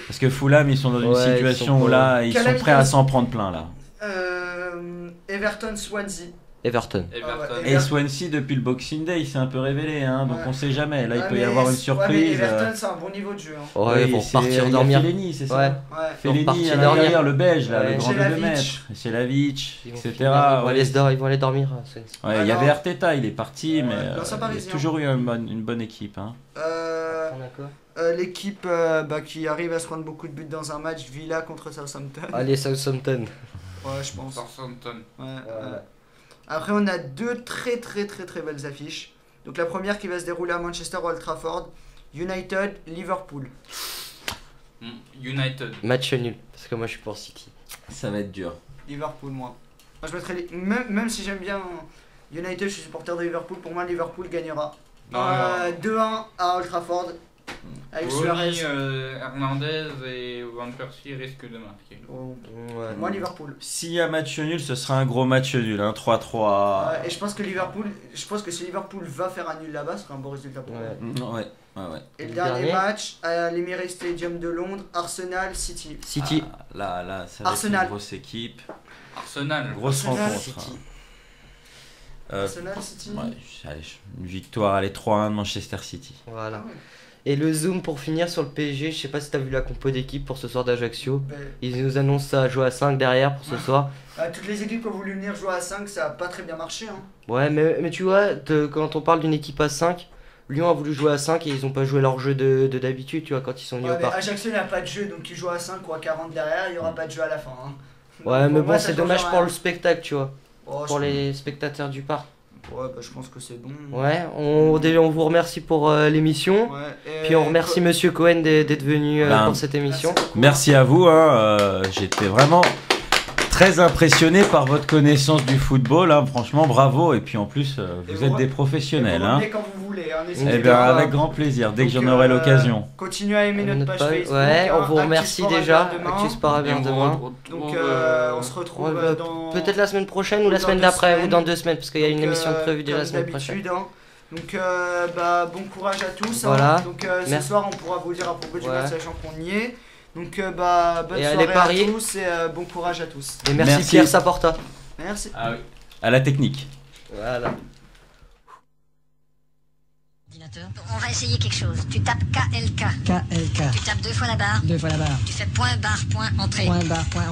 Parce que Fulham ils sont dans une Ouais, ils situation sont où là ils sont Calamity. prêts à s'en prendre plein là. Everton Swansea. Everton. Everton. ouais. Et Swansea depuis le Boxing Day il s'est un peu révélé, hein, donc Ouais. on sait jamais. Là il Ouais, peut y mais- avoir une Ouais, mais surprise. Everton c'est un bon niveau de jeu. Hein. Ouais, Oui, pour c'est- partir il y a dormir. Fellaini, c'est ça. Ouais. Ouais. Fellaini partir à dormir. l'intérieur, le belge là, Ouais. le grand de 2 Selavic. mètres. Selavic, Ils vont etc. finir, ils vont ouais. ils vont aller dormir. Swansea. Ouais, il y Alors- avait Arteta, il est parti, mais l'ancien il y a Parisien. toujours eu une bonne équipe. Hein. l'équipe qui arrive à se prendre beaucoup de buts dans un match, Villa contre Southampton. Allez, Southampton. Ouais, je pense. Southampton. Ouais. Après, on a deux très belles affiches. Donc la première qui va se dérouler à Manchester Old Trafford, United, Liverpool. United. Match nul, parce que moi je suis pour City. Ça va être dur. Liverpool, moi je mettrais même si j'aime bien United, je suis supporter de Liverpool, pour moi Liverpool gagnera. 2-1 à Old Trafford. Avec Suarez. Hernandez et Van Persie risquent de marquer. Moi Liverpool. S'il y a match nul, ce sera un gros match nul, hein, 3-3. Et je pense que si Liverpool va faire un nul là-bas, ce sera un bon résultat pour eux. Ouais. Et le dernier match à l'Emirates Stadium de Londres, Arsenal City. Là, ça va être une grosse équipe. Arsenal. Grosse rencontre. City. Hein. Arsenal City. Allez, une victoire, allez, 3-1 de Manchester City. Voilà. Et le zoom pour finir sur le PSG, je sais pas si t'as vu la compo d'équipe pour ce soir d'Ajaccio. Ils nous annoncent ça à jouer à 5 derrière pour ce soir. Toutes les équipes qui ont voulu venir jouer à 5, ça a pas très bien marché. Hein. Ouais, mais tu vois, quand on parle d'une équipe à 5, Lyon a voulu jouer à 5 et ils ont pas joué leur jeu de d'habitude, tu vois, quand ils sont venus au parc. Ajaccio n'a pas de jeu, donc ils jouent à 5 ou à 40 derrière, il y aura pas de jeu à la fin. Hein. Ouais, mais bon, c'est dommage pour le spectacle, tu vois. Pour les spectateurs du parc. Ouais, je pense que c'est bon. Ouais, on vous remercie pour l'émission. Puis on remercie Monsieur Cohen d'être venu pour cette émission. Merci à vous, hein, j'étais vraiment très impressionné par votre connaissance du football, hein, franchement bravo, et puis en plus vous êtes des professionnels. Vous hein. quand vous voulez, hein, Eh bien avec grand plaisir, dès que j'en aurai l'occasion. Continuez à aimer notre page Facebook. Ouais, on vous remercie déjà, Actu Sport à bien demain. Donc on se retrouve dans... peut-être la semaine prochaine ou la semaine d'après, ou dans 2 semaines, parce qu'il y a une émission prévue déjà la semaine prochaine. Hein. Donc bon courage à tous. Voilà. Hein. Donc ce soir on pourra vous dire à propos du match, sachant qu'on y est. Donc bonne soirée à tous et bon courage à tous. Et merci Pierre Saporta. Merci. Ah oui. À la technique. Voilà. On va essayer quelque chose. Tu tapes KLK. KLK. Tu tapes 2 fois la barre. 2 fois la barre. Tu fais point barre point entrée. Point barre point